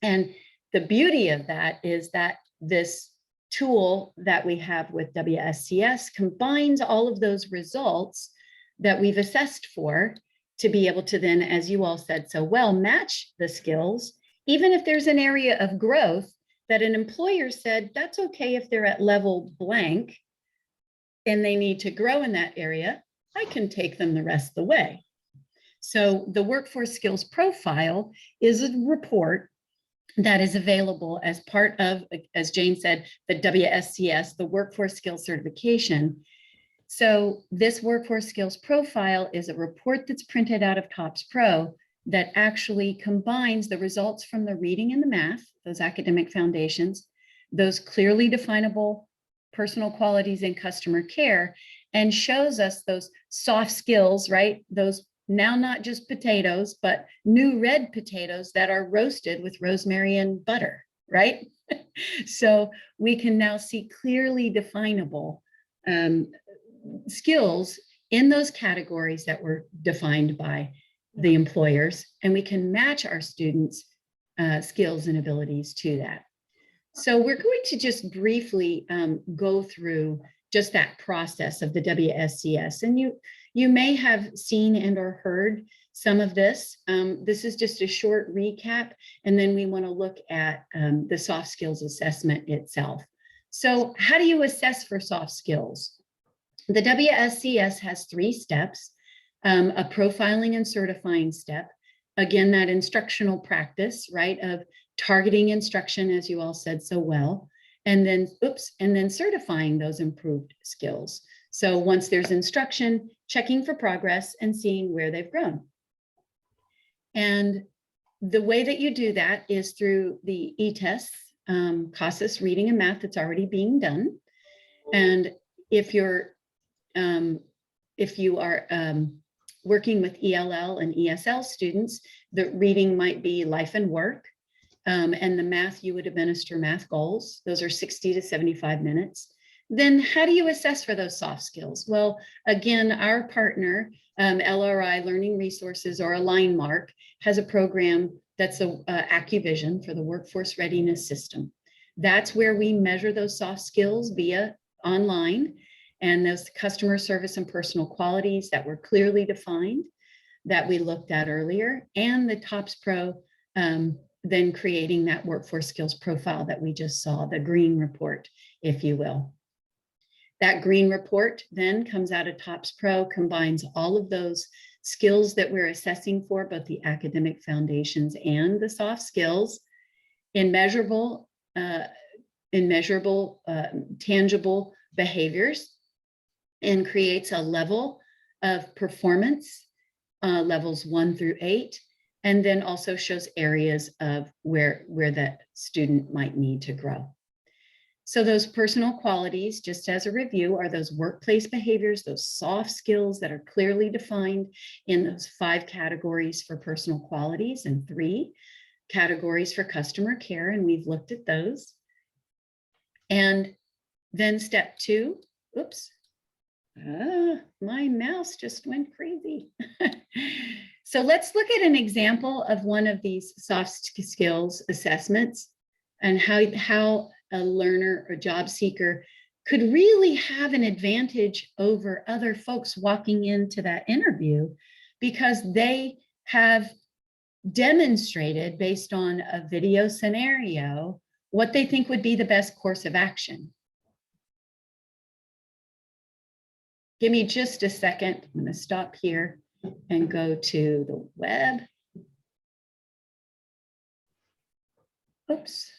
And the beauty of that is that this tool that we have with WSCS combines all of those results that we've assessed for to be able to then, as you all said so well, match the skills, even if there's an area of growth that an employer said, that's okay if they're at level blank and they need to grow in that area, I can take them the rest of the way. So the workforce skills profile is a report that is available as part of, as Jane said, the WSCS, the workforce skills certification. So this workforce skills profile is a report that's printed out of TOPS Pro that actually combines the results from the reading and the math, those academic foundations, those clearly definable personal qualities and customer care, and shows us those soft skills, right? Those now not just potatoes, but new red potatoes that are roasted with rosemary and butter, right? So we can now see clearly definable skills in those categories that were defined by the employers, and we can match our students' skills and abilities to that. So we're going to just briefly go through just that process of the WSCS. And you may have seen and or heard some of this. This is just a short recap, and then we want to look at the soft skills assessment itself. So how do you assess for soft skills? The WSCS has 3 steps, a profiling and certifying step. Again, that instructional practice, right, of targeting instruction, as you all said so well, and then certifying those improved skills. So once there's instruction, checking for progress and seeing where they've grown. And the way that you do that is through the e-tests, CASAS reading and math that's already being done. And if you are working with ELL and ESL students, the reading might be life and work. And the math, you would administer math goals. Those are 60 to 75 minutes. Then how do you assess for those soft skills? Well, again, our partner, LRI Learning Resources or AlignMark, has a program that's a AccuVision for the Workforce Readiness System. That's where we measure those soft skills via online, and those customer service and personal qualities that were clearly defined that we looked at earlier, and the TOPS Pro then creating that workforce skills profile that we just saw, the green report, if you will. That green report then comes out of TOPS Pro, combines all of those skills that we're assessing for, both the academic foundations and the soft skills, in measurable, tangible behaviors, and creates a level of performance, levels 1 through 8, and then also shows areas of where that student might need to grow. So those personal qualities, just as a review, are those workplace behaviors, those soft skills that are clearly defined in those 5 categories for personal qualities and 3 categories for customer care, and we've looked at those. And then step 2, oops, my mouse just went crazy. So let's look at an example of one of these soft skills assessments and how a learner or job seeker could really have an advantage over other folks walking into that interview because they have demonstrated based on a video scenario what they think would be the best course of action. Give me just a second. I'm going to stop here and go to the web. Oops.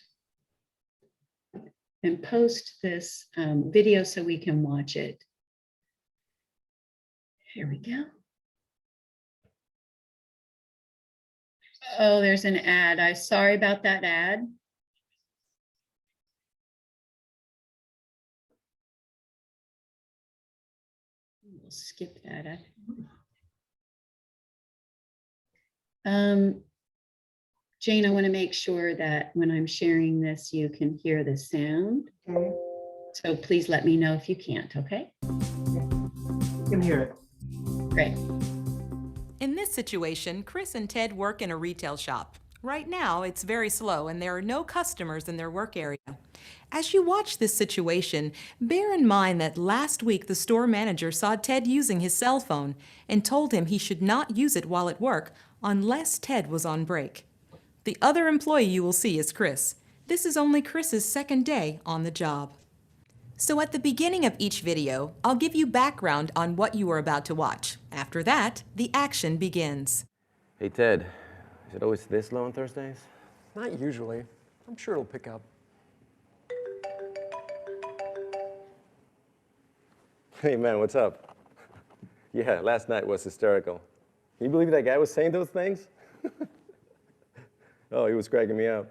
and post this video so we can watch it. Here we go. Oh, there's an ad. I'm sorry about that ad. We'll skip that. Jane, I want to make sure that when I'm sharing this, you can hear the sound. Okay. So please let me know if you can't, okay? You can hear it. Great. In this situation, Chris and Ted work in a retail shop. Right now, it's very slow and there are no customers in their work area. As you watch this situation, bear in mind that last week the store manager saw Ted using his cell phone and told him he should not use it while at work unless Ted was on break. The other employee you will see is Chris. This is only Chris's second day on the job. So at the beginning of each video, I'll give you background on what you are about to watch. After that, the action begins. Hey Ted, is it always this slow on Thursdays? Not usually. I'm sure it'll pick up. Hey man, what's up? Yeah, last night was hysterical. Can you believe that guy was saying those things? Oh, he was cracking me up.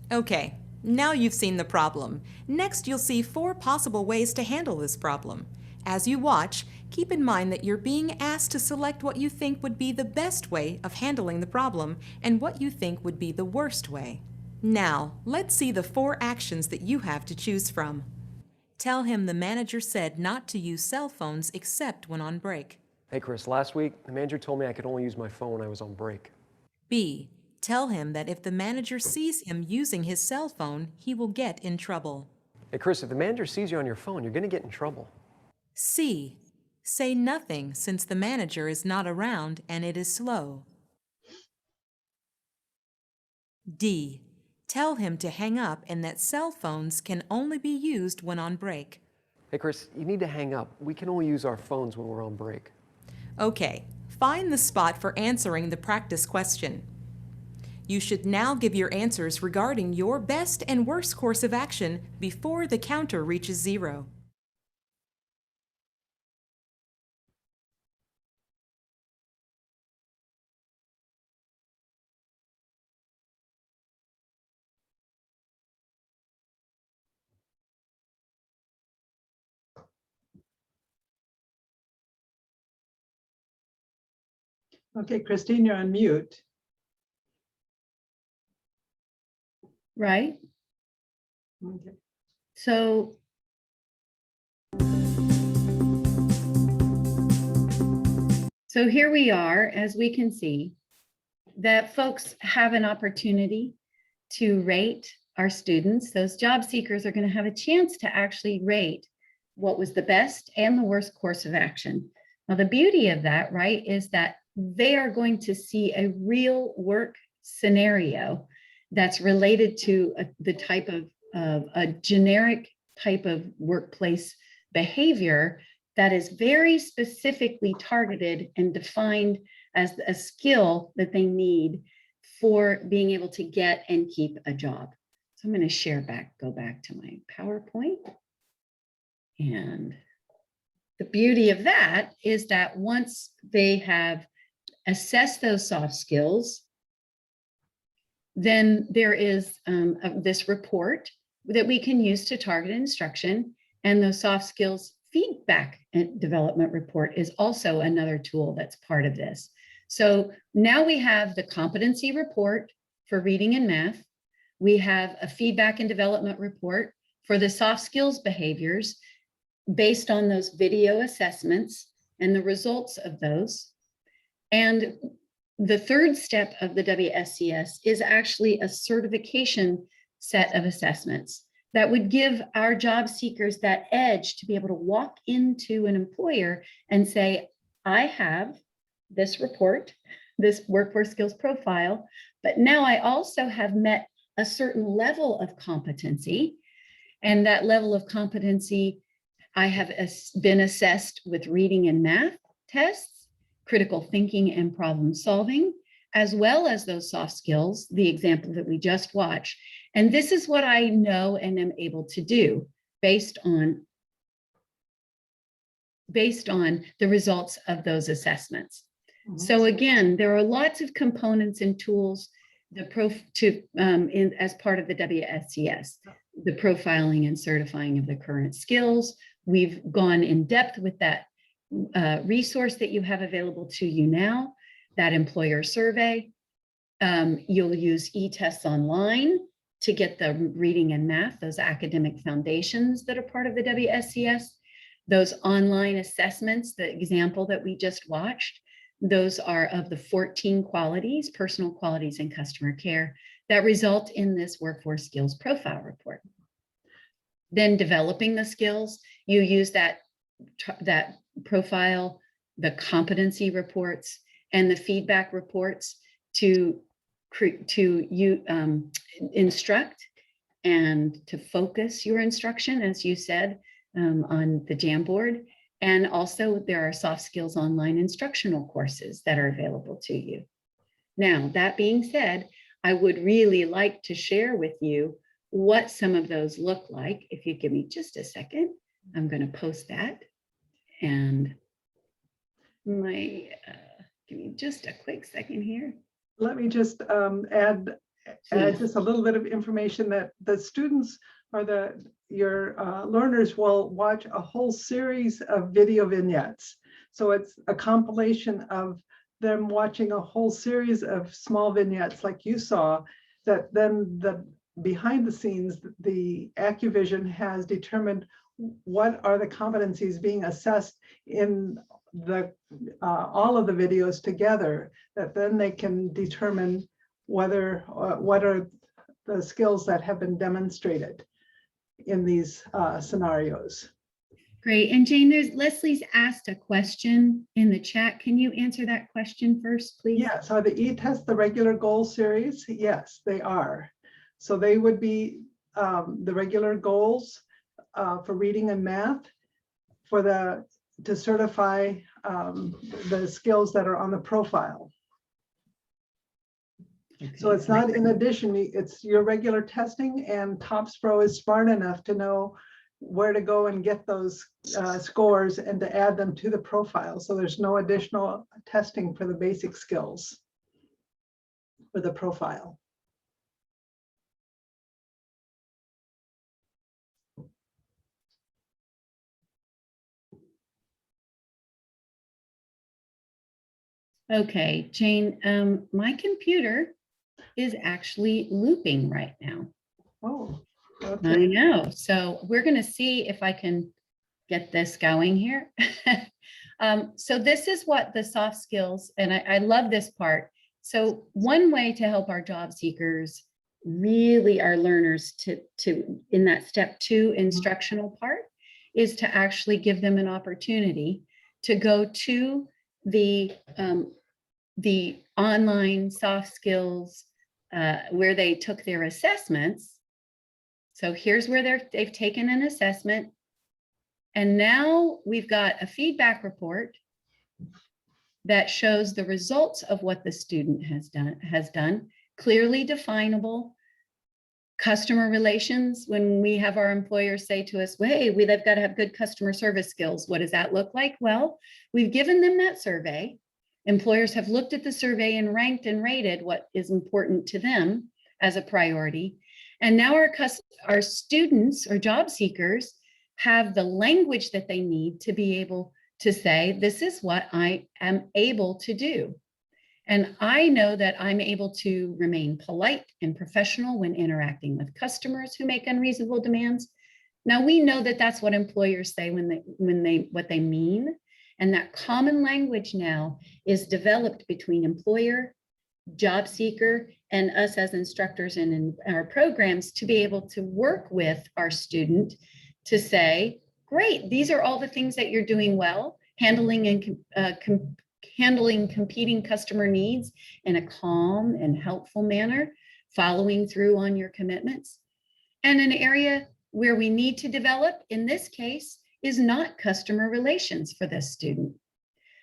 Okay, now you've seen the problem. Next, you'll see 4 possible ways to handle this problem. As you watch, keep in mind that you're being asked to select what you think would be the best way of handling the problem and what you think would be the worst way. Now, let's see the 4 actions that you have to choose from. Tell him the manager said not to use cell phones except when on break. Hey Chris, last week, the manager told me I could only use my phone when I was on break. B. Tell him that if the manager sees him using his cell phone, he will get in trouble. Hey Chris, if the manager sees you on your phone, you're gonna get in trouble. C. Say nothing since the manager is not around and it is slow. D. Tell him to hang up and that cell phones can only be used when on break. Hey Chris, you need to hang up. We can only use our phones when we're on break. Okay, find the spot for answering the practice question. You should now give your answers regarding your best and worst course of action before the counter reaches 0. Okay, Christine, you're on mute. Right? Okay. So here we are, as we can see, that folks have an opportunity to rate our students. Those job seekers are going to have a chance to actually rate what was the best and the worst course of action. Now, the beauty of that, right, is that they are going to see a real work scenario that's related to the type of a generic type of workplace behavior that is very specifically targeted and defined as a skill that they need for being able to get and keep a job. So I'm going to go back to my PowerPoint. And the beauty of that is that once they have assessed those soft skills, then there is this report that we can use to target instruction, and the soft skills feedback and development report is also another tool that's part of this. So now we have the competency report for reading and math. We have a feedback and development report for the soft skills behaviors based on those video assessments and the results of those. And the third step of the WSCS is actually a certification set of assessments that would give our job seekers that edge to be able to walk into an employer and say, I have this report, this workforce skills profile, but now I also have met a certain level of competency. And that level of competency, I have been assessed with reading and math tests, critical thinking and problem solving, as well as those soft skills, the example that we just watched. And this is what I know and am able to do based on the results of those assessments. So again, there are lots of components and tools as part of the WSCS, the profiling and certifying of the current skills. We've gone in depth with that resource that you have available to you now, that employer survey. You'll use eTests online to get the reading and math, those academic foundations that are part of the WSCS. Those online assessments, the example that we just watched, those are of the 14 qualities, personal qualities and customer care, that result in this workforce skills profile report. Then developing the skills, you use that profile, the competency reports, and the feedback reports to instruct and to focus your instruction, as you said, on the Jamboard. And also there are soft skills online instructional courses that are available to you. Now, that being said, I would really like to share with you what some of those look like. If you give me just a second, I'm going to post that. And give me just a quick second here. Let me just add just a little bit of information that the students or your learners will watch a whole series of video vignettes. So it's a compilation of them watching a whole series of small vignettes like you saw, that then behind the scenes, the AccuVision has determined what are the competencies being assessed in all of the videos together, that then they can determine what are the skills that have been demonstrated in these scenarios. Great. And Jane, Leslie's asked a question in the chat. Can you answer that question first, please? Yes, are the e-tests the regular goal series? Yes, they are. So they would be the regular goals for reading and math to certify the skills that are on the profile. Okay. So it's not in addition, it's your regular testing, and TOPS Pro is smart enough to know where to go and get those scores and to add them to the profile. So there's no additional testing for the basic skills for the profile. Okay, Jane, my computer is actually looping right now. Oh, I okay. know. So we're going to see if I can get this going here. So this is what the soft skills, and I love this part. So one way to help our job seekers, really our learners to in that step 2 instructional part, is to actually give them an opportunity to go to the online soft skills where they took their assessments. So here's where they've taken an assessment. And now we've got a feedback report that shows the results of what the student has done, clearly definable. Customer relations, when we have our employers say to us, well, hey, they've got to have good customer service skills. What does that look like? Well, we've given them that survey. Employers have looked at the survey and ranked and rated what is important to them as a priority. And now our students or job seekers have the language that they need to be able to say, this is what I am able to do. And I know that I'm able to remain polite and professional when interacting with customers who make unreasonable demands. Now we know that that's what employers say what they mean. And that common language now is developed between employer, job seeker, and us as instructors and in our programs to be able to work with our student to say, great, these are all the things that you're doing well, handling competing customer needs in a calm and helpful manner, following through on your commitments. And an area where we need to develop, in this case, is not customer relations for this student.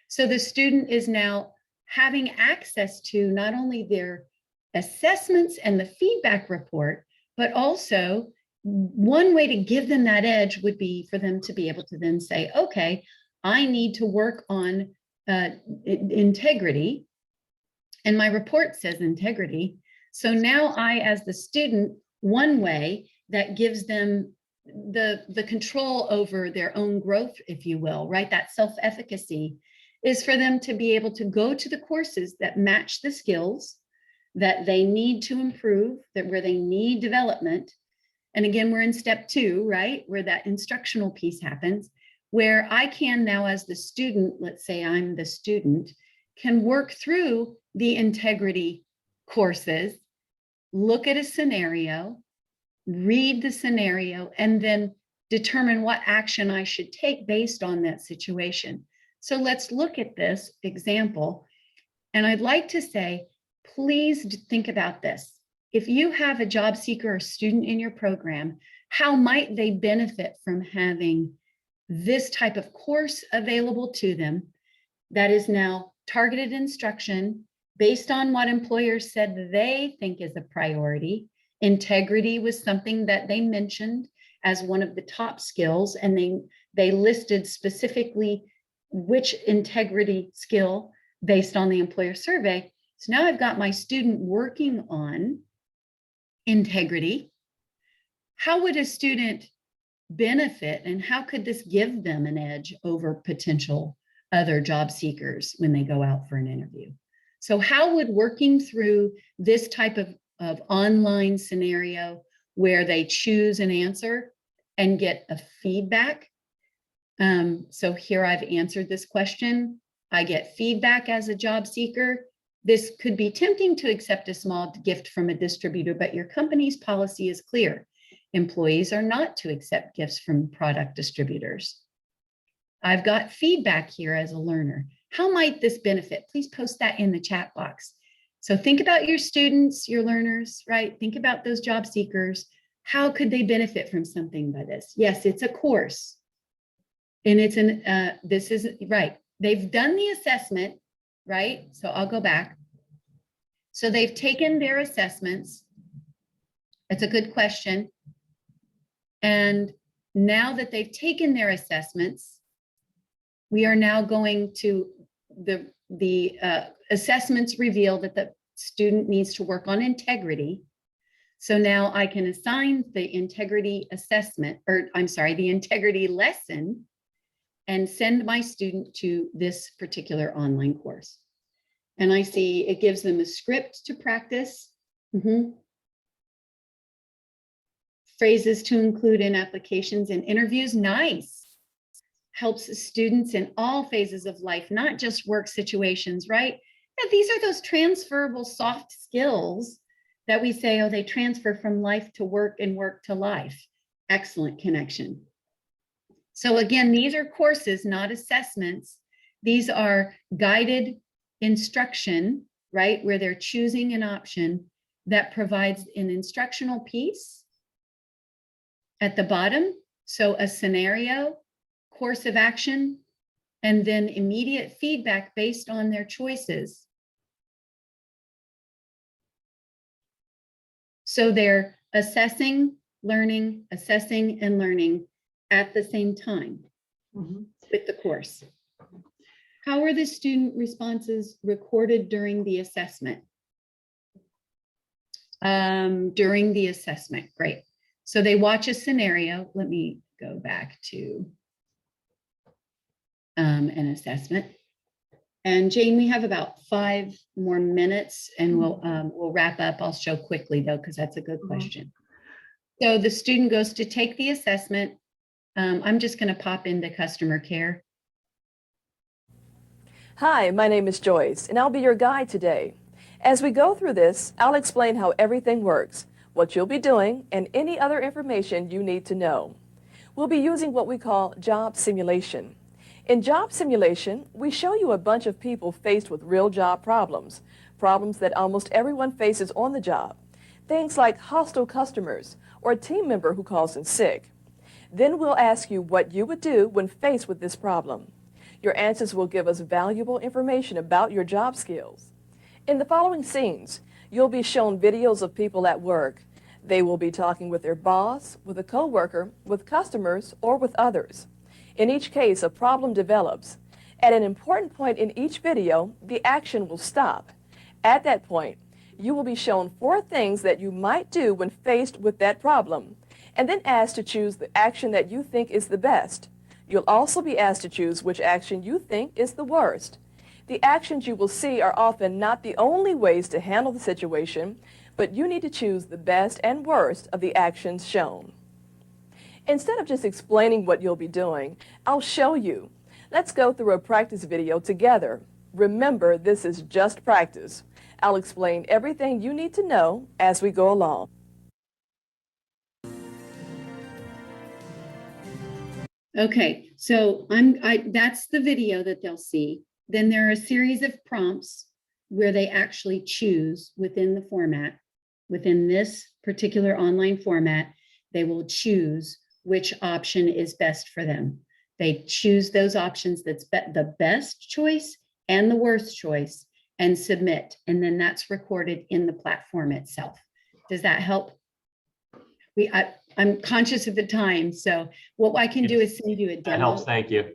So the student is now having access to not only their assessments and the feedback report, But also, one way to give them that edge would be for them to be able to then say, okay, I need to work on integrity. And my report says integrity. So now I, as the student, one way that gives them the control over their own growth, if you will, right? That self-efficacy is for them to be able to go to the courses that match the skills that they need to improve, that where they need development. And again, we're in step 2, right? Where that instructional piece happens, where I can now, as the student, let's say I'm the student, can work through the integrity courses, look at a scenario, read the scenario, and then determine what action I should take based on that situation. So let's look at this example. And I'd like to say, please think about this. If you have a job seeker or student in your program, how might they benefit from having this type of course available to them that is now targeted instruction based on what employers said they think is a priority? Integrity was something that they mentioned as one of the top skills, and they listed specifically which integrity skill based on the employer survey. So now I've got my student working on integrity. How would a student benefit, and how could this give them an edge over potential other job seekers when they go out for an interview? So how would working through this type of online scenario where they choose an answer and get a feedback? So here I've answered this question. I get feedback as a job seeker. This could be tempting to accept a small gift from a distributor, but your company's policy is clear. Employees are not to accept gifts from product distributors. I've got feedback here as a learner. How might this benefit? Please post that in the chat box. So think about your students, your learners, right? Think about those job seekers. How could they benefit from something by this? Yes, it's a course. And it's this is right. They've done the assessment, right? So I'll go back. So they've taken their assessments. It's a good question. And now that they've taken their assessments, we are now going to the assessments reveal that the student needs to work on integrity. So now I can assign the integrity assessment, or I'm sorry, the integrity lesson, and send my student to this particular online course. And I see it gives them a script to practice. Phrases to include in applications and interviews. Nice. Helps students in all phases of life, not just work situations, right? Yeah, these are those transferable soft skills that we say, oh, they transfer from life to work and work to life. Excellent connection. So again, these are courses, not assessments. These are guided instruction, right? Where they're choosing an option that provides an instructional piece at the bottom. So a scenario, course of action, and then immediate feedback based on their choices. So they're assessing, learning, assessing, and learning at the same time with the course. How are the student responses recorded during the assessment? During the assessment, great. So they watch a scenario. Let me go back to an assessment. And Jane, we have about 5 more minutes and we'll wrap up. I'll show quickly though, because that's a good question. So the student goes to take the assessment. I'm just going to pop into customer care. Hi, my name is Joyce, and I'll be your guide today. As we go through this, I'll explain how everything works, what you'll be doing, and any other information you need to know. We'll be using what we call job simulation. In job simulation, we show you a bunch of people faced with real job problems, problems that almost everyone faces on the job. Things like hostile customers or a team member who calls in sick. Then we'll ask you what you would do when faced with this problem. Your answers will give us valuable information about your job skills. In the following scenes, you'll be shown videos of people at work. They will be talking with their boss, with a coworker, with customers, or with others. In each case, a problem develops. At an important point in each video, the action will stop. At that point, you will be shown 4 things that you might do when faced with that problem, and then asked to choose the action that you think is the best. You'll also be asked to choose which action you think is the worst. The actions you will see are often not the only ways to handle the situation, but you need to choose the best and worst of the actions shown. Instead of just explaining what you'll be doing, I'll show you. Let's go through a practice video together. Remember, this is just practice. I'll explain everything you need to know as we go along. Okay, so that's the video that they'll see. Then there are a series of prompts where they actually choose within the format. Within this particular online format, they will choose which option is best for them. They choose those options that's the best choice and the worst choice and submit. And then that's recorded in the platform itself. Does that help? I'm conscious of the time. So what I can do is send you a demo. That helps, thank you.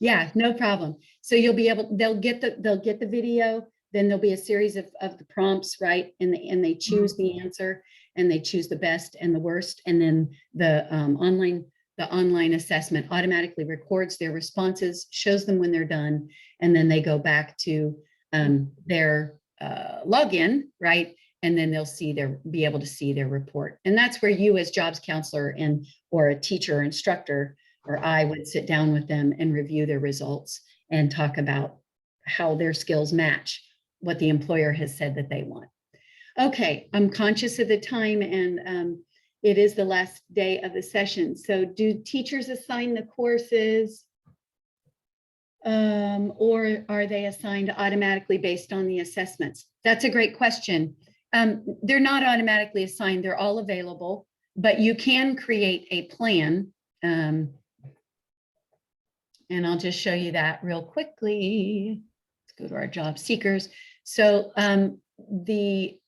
Yeah, no problem. So you'll be able, they'll get the video, then there'll be a series of the prompts, right? And they choose the answer and they choose the best and the worst. And then the online assessment automatically records their responses, shows them when they're done, and then they go back to their login, right? And then they'll be able to see their report. And that's where you as jobs counselor or a teacher or instructor or I would sit down with them and review their results and talk about how their skills match what the employer has said that they want. Okay, I'm conscious of the time and it is the last day of the session. So do teachers assign the courses or are they assigned automatically based on the assessments? That's a great question. They're not automatically assigned, they're all available, but you can create a plan. And I'll just show you that real quickly. Let's go to our job seekers. So the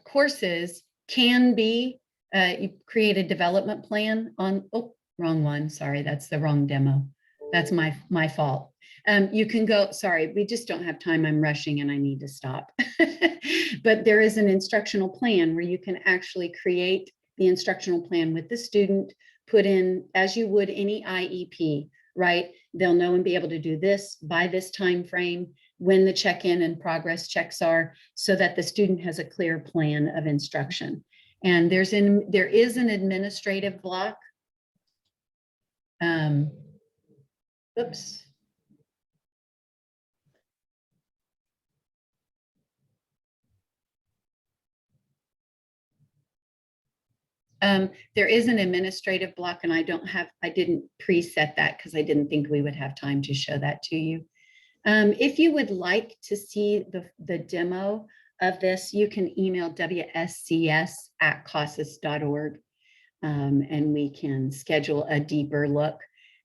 courses can be, you create a development plan on, oh, wrong one, sorry, that's the wrong demo. That's my fault. You can go, sorry, we just don't have time, I'm rushing and I need to stop. But there is an instructional plan where you can actually create the instructional plan with the student, put in as you would any IEP, right? They'll know and be able to do this by this time frame, when the check-in and progress checks are, so that the student has a clear plan of instruction. And there is an administrative block. Oops. There is an administrative block and I didn't preset that because I didn't think we would have time to show that to you. If you would like to see the demo of this, you can email WSCS@CASAS.org and we can schedule a deeper look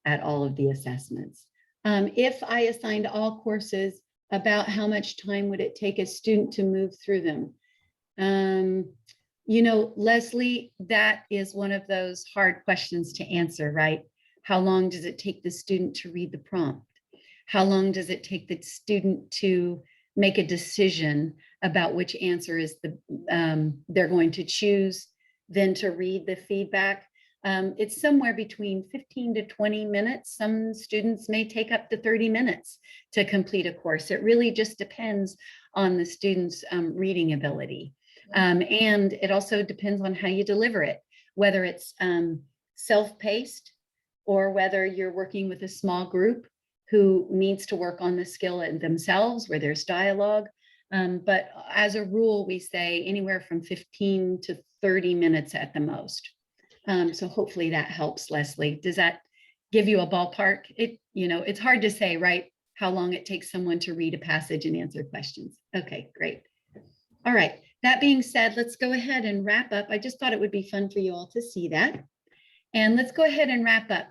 at all of the assessments. If I assigned all courses, about how much time would it take a student to move through them? You know, Leslie, that is one of those hard questions to answer, right? How long does it take the student to read the prompt? How long does it take the student to make a decision about which answer is they're going to choose, then to read the feedback? It's somewhere between 15 to 20 minutes. Some students may take up to 30 minutes to complete a course. It really just depends on the student's reading ability. And it also depends on how you deliver it, whether it's self-paced or whether you're working with a small group who needs to work on the skill themselves, where there's dialogue. But as a rule, we say anywhere from 15 to 30 minutes at the most. So hopefully that helps, Leslie. Does that give you a ballpark? It's hard to say, right, how long it takes someone to read a passage and answer questions. Okay, great. All right. That being said, let's go ahead and wrap up. I just thought it would be fun for you all to see that. And let's go ahead and wrap up.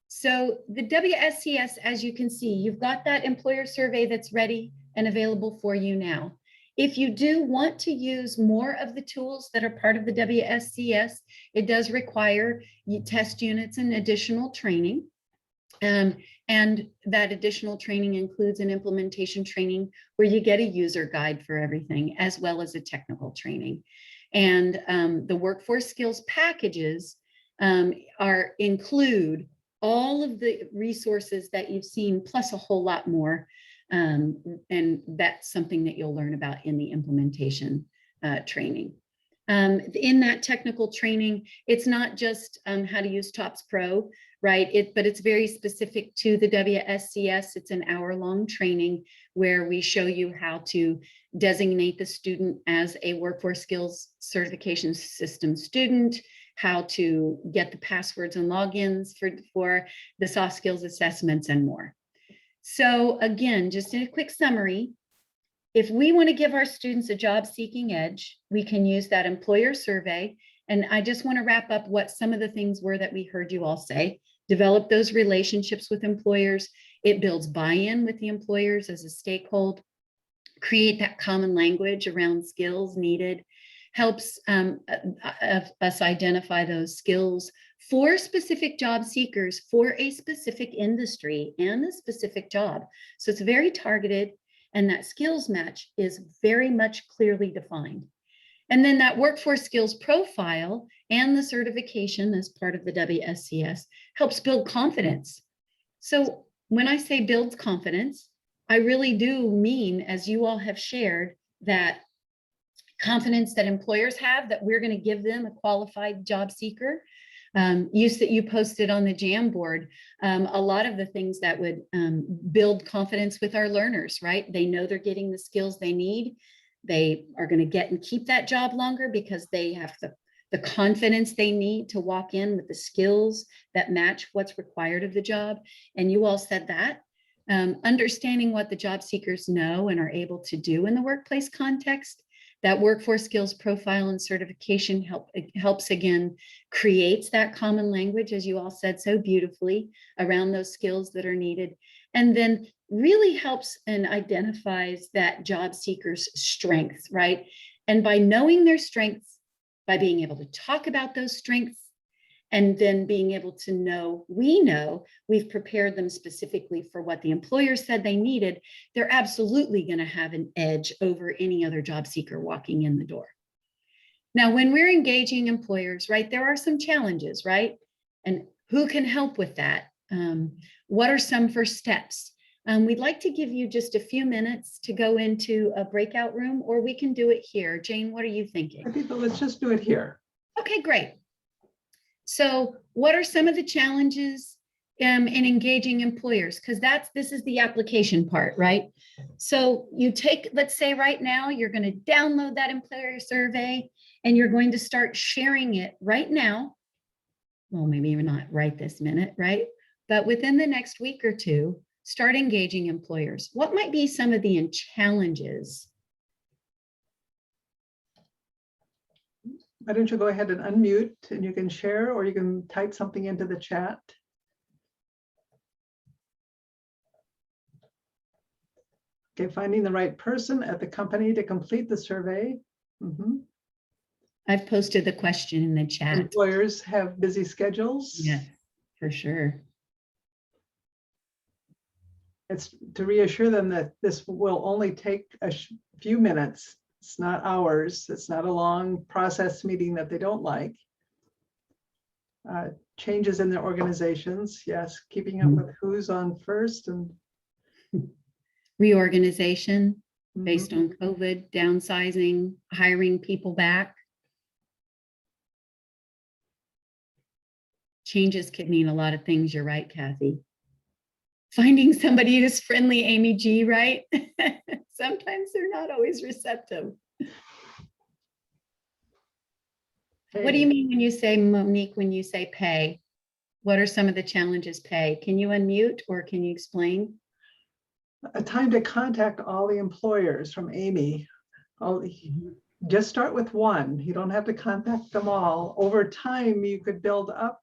So the WSCS, as you can see, you've got that employer survey that's ready and available for you now. If you do want to use more of the tools that are part of the WSCS, it does require test units and additional training. And that additional training includes an implementation training where you get a user guide for everything, as well as a technical training. And the workforce skills packages include all of the resources that you've seen, plus a whole lot more. And that's something that you'll learn about in the implementation training. In that technical training, it's not just how to use TOPS Pro, right? But it's very specific to the WSCS. It's an hour-long training where we show you how to designate the student as a workforce skills certification system student, how to get the passwords and logins for the soft skills assessments and more. So again, just in a quick summary, if we want to give our students a job-seeking edge, we can use that employer survey. And I just want to wrap up what some of the things were that we heard you all say. Develop those relationships with employers. It builds buy-in with the employers as a stakeholder. Create that common language around skills needed. Helps us identify those skills for specific job seekers for a specific industry and a specific job. So it's very targeted, and that skills match is very much clearly defined. And then that workforce skills profile and the certification as part of the WSCS helps build confidence. So when I say builds confidence, I really do mean, as you all have shared, that confidence that employers have that we're going to give them a qualified job seeker. You posted on the Jamboard a lot of the things that would build confidence with our learners, right? They know they're getting the skills they need. They are going to get and keep that job longer because they have the confidence they need to walk in with the skills that match what's required of the job. And you all said that. Understanding what the job seekers know and are able to do in the workplace context, that workforce skills profile and certification helps again, creates that common language, as you all said so beautifully, around those skills that are needed. And then really helps and identifies that job seeker's strengths, right? And by knowing their strengths, by being able to talk about those strengths, and then being able to know we've prepared them specifically for what the employer said they needed, they're absolutely going to have an edge over any other job seeker walking in the door. Now, when we're engaging employers, right, there are some challenges, right? And who can help with that? What are some first steps? We'd like to give you just a few minutes to go into a breakout room, or we can do it here. Jane, what are you thinking? I think that let's just do it here. Okay, great. So what are some of the challenges in engaging employers? Because this is the application part, right? So you take, let's say right now, you're going to download that employer survey and you're going to start sharing it right now. Well, maybe not right this minute, right? But within the next week or two, start engaging employers. What might be some of the challenges? Why don't you go ahead and unmute and you can share, or you can type something into the chat. Okay, finding the right person at the company to complete the survey. I've posted the question in the chat. Employers have busy schedules. Yeah, for sure. It's to reassure them that this will only take a few minutes. It's not hours. It's not a long process meeting that they don't like. Changes in their organizations. Yes, keeping up with who's on first and Reorganization based on COVID, downsizing, hiring people back. Changes could mean a lot of things. You're right, Kathy. Finding somebody who's friendly, Amy G, right? Sometimes they're not always receptive. What do you mean when you say, Monique, when you say pay? What are some of the challenges pay? Can you unmute or can you explain? A time to contact all the employers from Amy. Just start with one. You don't have to contact them all. Over time, you could build up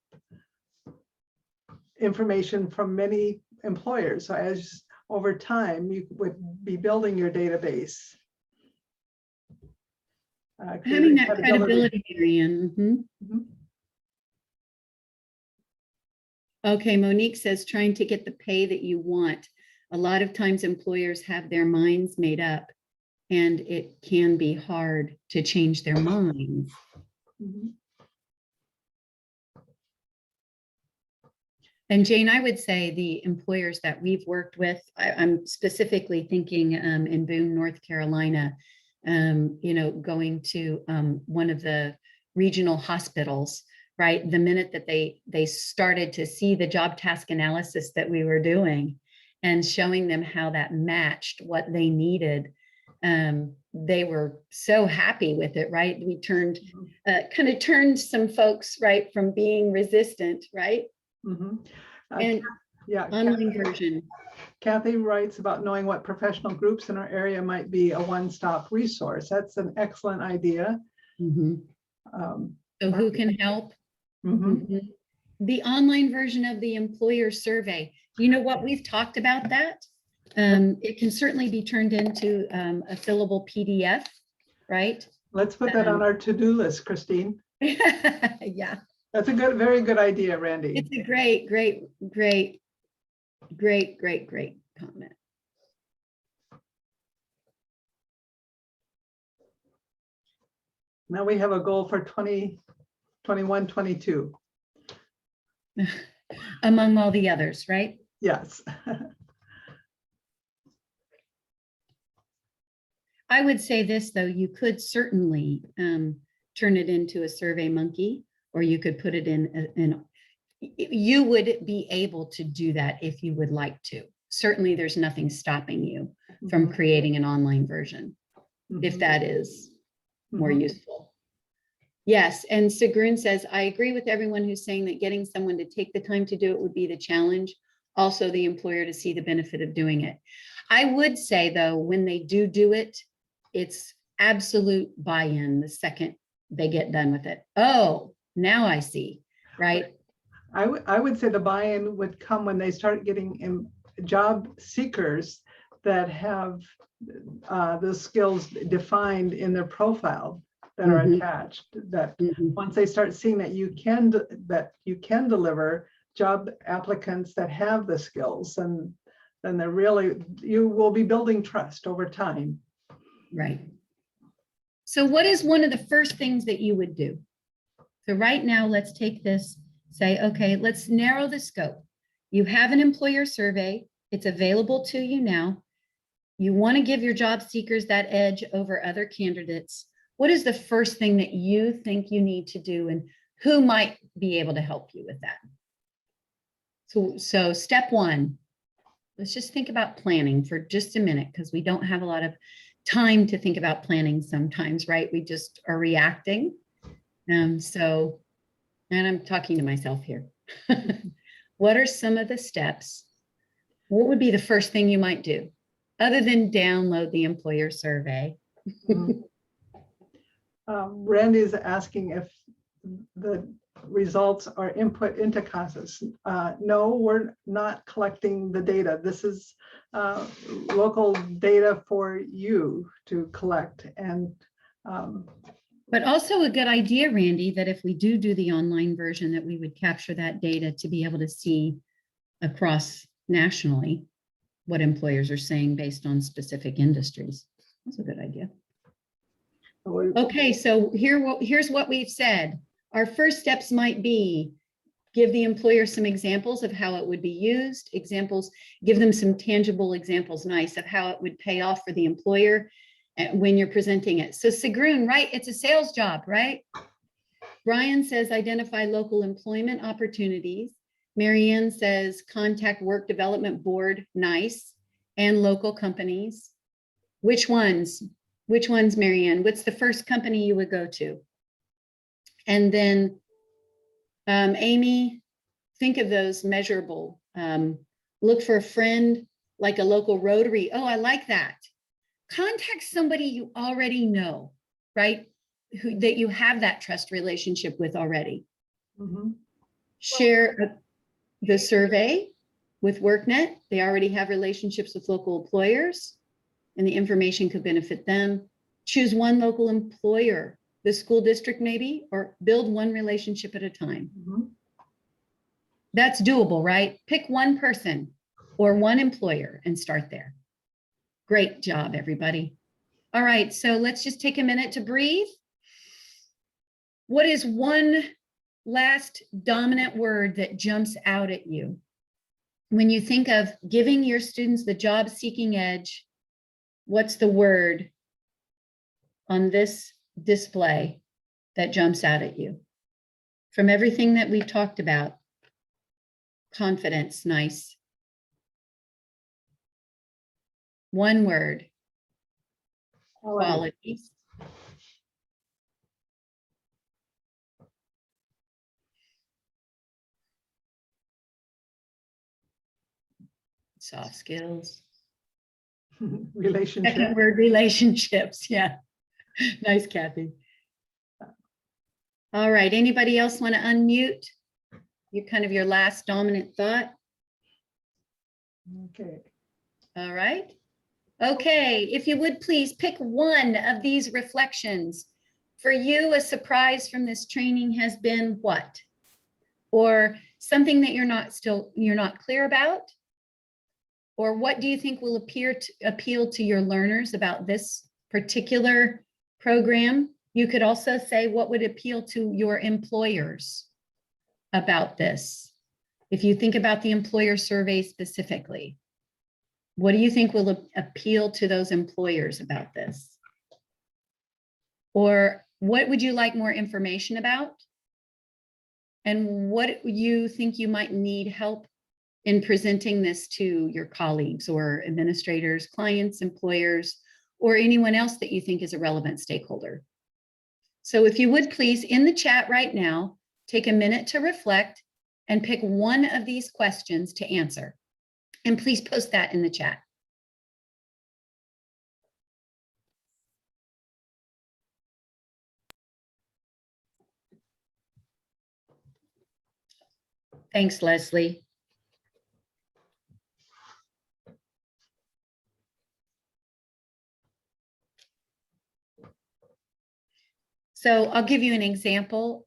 information from many employers. So as over time, you would be building your database. Having that credibility, Marianne. Mhm. Okay, Monique says trying to get the pay that you want. A lot of times employers have their minds made up and it can be hard to change their minds. Mhm. And Jane, I would say the employers that we've worked with, I'm specifically thinking in Boone, North Carolina, going to one of the regional hospitals, right? The minute that they started to see the job task analysis that we were doing and showing them how that matched what they needed, they were so happy with it, right? We turned, kind of turned some folks, right, from being resistant, right? Mhm. And Yeah, online version. Kathy writes about knowing what professional groups in our area might be a one-stop resource. That's an excellent idea. Mhm. Um, So who can help? mhm. Mhm. The online version of the employer survey. You know what? We've talked about that. It can certainly be turned into a fillable PDF, right? Let's put that on our to-do list, Christine. Yeah, That's a very good idea, Randy. it's a great comment. Now we have a goal for 2021, 22. Among all the others, right? Yes. I would say this, though, you could certainly turn it into a Survey Monkey, or you could put it in, you would be able to do that if you would like to. Certainly, there's nothing stopping you from Mhm. creating an online version, if Mhm. that is more Mhm. useful. Yes, and Sigrun says, I agree with everyone who's saying that getting someone to take the time to do it would be the challenge. Also, the employer to see the benefit of doing it. I would say, though, when they do it, it's absolute buy-in the second they get done with it. Oh, now I see, right? I would say the buy-in would come when they start getting job seekers that have the skills defined in their profile that are Mhm. attached. That Mhm. once they start seeing that you can deliver job applicants that have the skills, and then you will be building trust over time. Right. So what is one of the first things that you would do? So right now, let's take this, say, okay, let's narrow the scope. You have an employer survey. It's available to you now. You want to give your job seekers that edge over other candidates. What is the first thing that you think you need to do, and who might be able to help you with that? So step one, let's just think about planning for just a minute, because we don't have a lot of time to think about planning sometimes, right? We just are reacting. And I'm talking to myself here. What are some of the steps? What would be the first thing you might do other than download the employer survey? Mhm. Randy's asking if the results are input into CASAS. No, we're not collecting the data. This is local data for you to collect. And But also a good idea, Randy, that if we do the online version, that we would capture that data to be able to see across nationally what employers are saying based on specific industries. That's a good idea. Okay, so here's what we've said. Our first steps might be give the employer some examples of how it would be used, give them some tangible examples, nice, of how it would pay off for the employer when you're presenting it. So Sigrun, right, it's a sales job, right? Brian says identify local employment opportunities. Marianne says contact work development board, nice, and local companies. Which ones, Marianne? What's the first company you would go to? And then Amy, think of those measurable. Look for a friend, like a local Rotary. Oh, I like that. Contact somebody you already know, right? That you have that trust relationship with already. mhm. Share the survey with WorkNet. They already have relationships with local employers, and the information could benefit them. Choose one local employer, the school district maybe, or build one relationship at a time. That's doable, right? Pick one person or one employer and start there. Great job, everybody. All right, so let's just take a minute to breathe. What is one last dominant word that jumps out at you when you think of giving your students the job seeking edge? What's the word on this display that jumps out at you? From everything that we've talked about, confidence, nice. One word, qualities. Soft skills. Relationship. Second word, relationships. Yeah. Nice, Kathy. All right. Anybody else want to unmute? You kind of your last dominant thought. Okay. All right. Okay. If you would please pick one of these reflections. For you, a surprise from this training has been what? Or something that you're not clear about? Or what do you think will appeal to your learners about this particular program? You could also say what would appeal to your employers about this. If you think about the employer survey specifically, what do you think will appeal to those employers about this? Or what would you like more information about? And what you think you might need help in presenting this to your colleagues or administrators, clients, employers, or anyone else that you think is a relevant stakeholder. So if you would please, in the chat right now, take a minute to reflect and pick one of these questions to answer. And please post that in the chat. Thanks, Leslie. So I'll give you an example.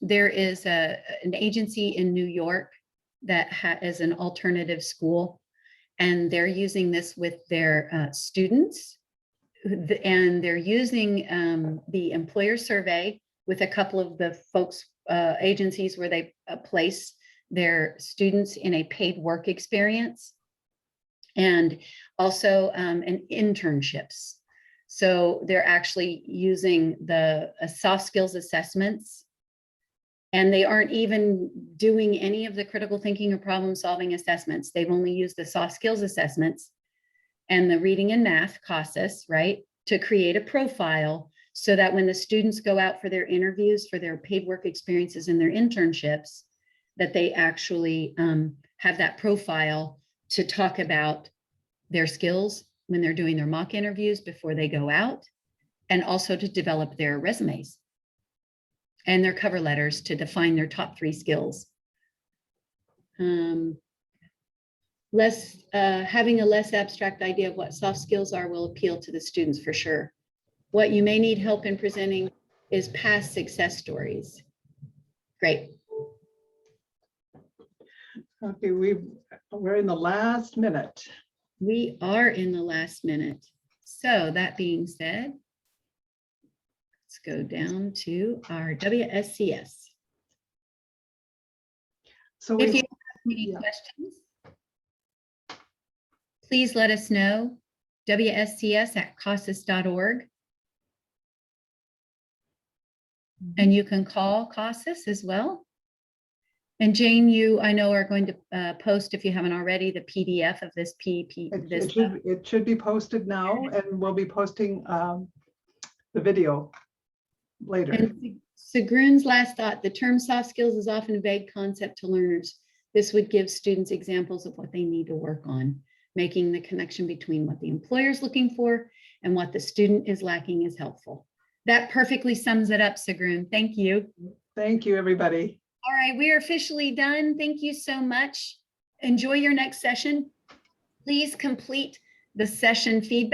There is an agency in New York that is an alternative school, and they're using this with their students, and they're using the employer survey with a couple of the folks, agencies where they place their students in a paid work experience, and also an internships. So they're actually using the soft skills assessments, and they aren't even doing any of the critical thinking or problem solving assessments. They've only used the soft skills assessments and the reading and math, CASAS, right, to create a profile so that when the students go out for their interviews, for their paid work experiences and their internships, that they actually have that profile to talk about their skills when they're doing their mock interviews before they go out, and also to develop their resumes and their cover letters to define their top 3 skills. Having a less abstract idea of what soft skills are will appeal to the students for sure. What you may need help in presenting is past success stories. Great. Okay, we're in the last minute. We are in the last minute. So that being said, let's go down to our WSCS. So If you have any questions, please let us know. WSCS@CASAS.org. And you can call CASAS as well. And Jane, you, I know, are going to post, if you haven't already, the PDF of this It should be posted now, and we'll be posting the video later. And Sigrun's last thought, the term soft skills is often a vague concept to learners. This would give students examples of what they need to work on. Making the connection between what the employer is looking for and what the student is lacking is helpful. That perfectly sums it up, Sigrun. Thank you. Thank you, everybody. All right, we are officially done. Thank you so much. Enjoy your next session. Please complete the session feedback.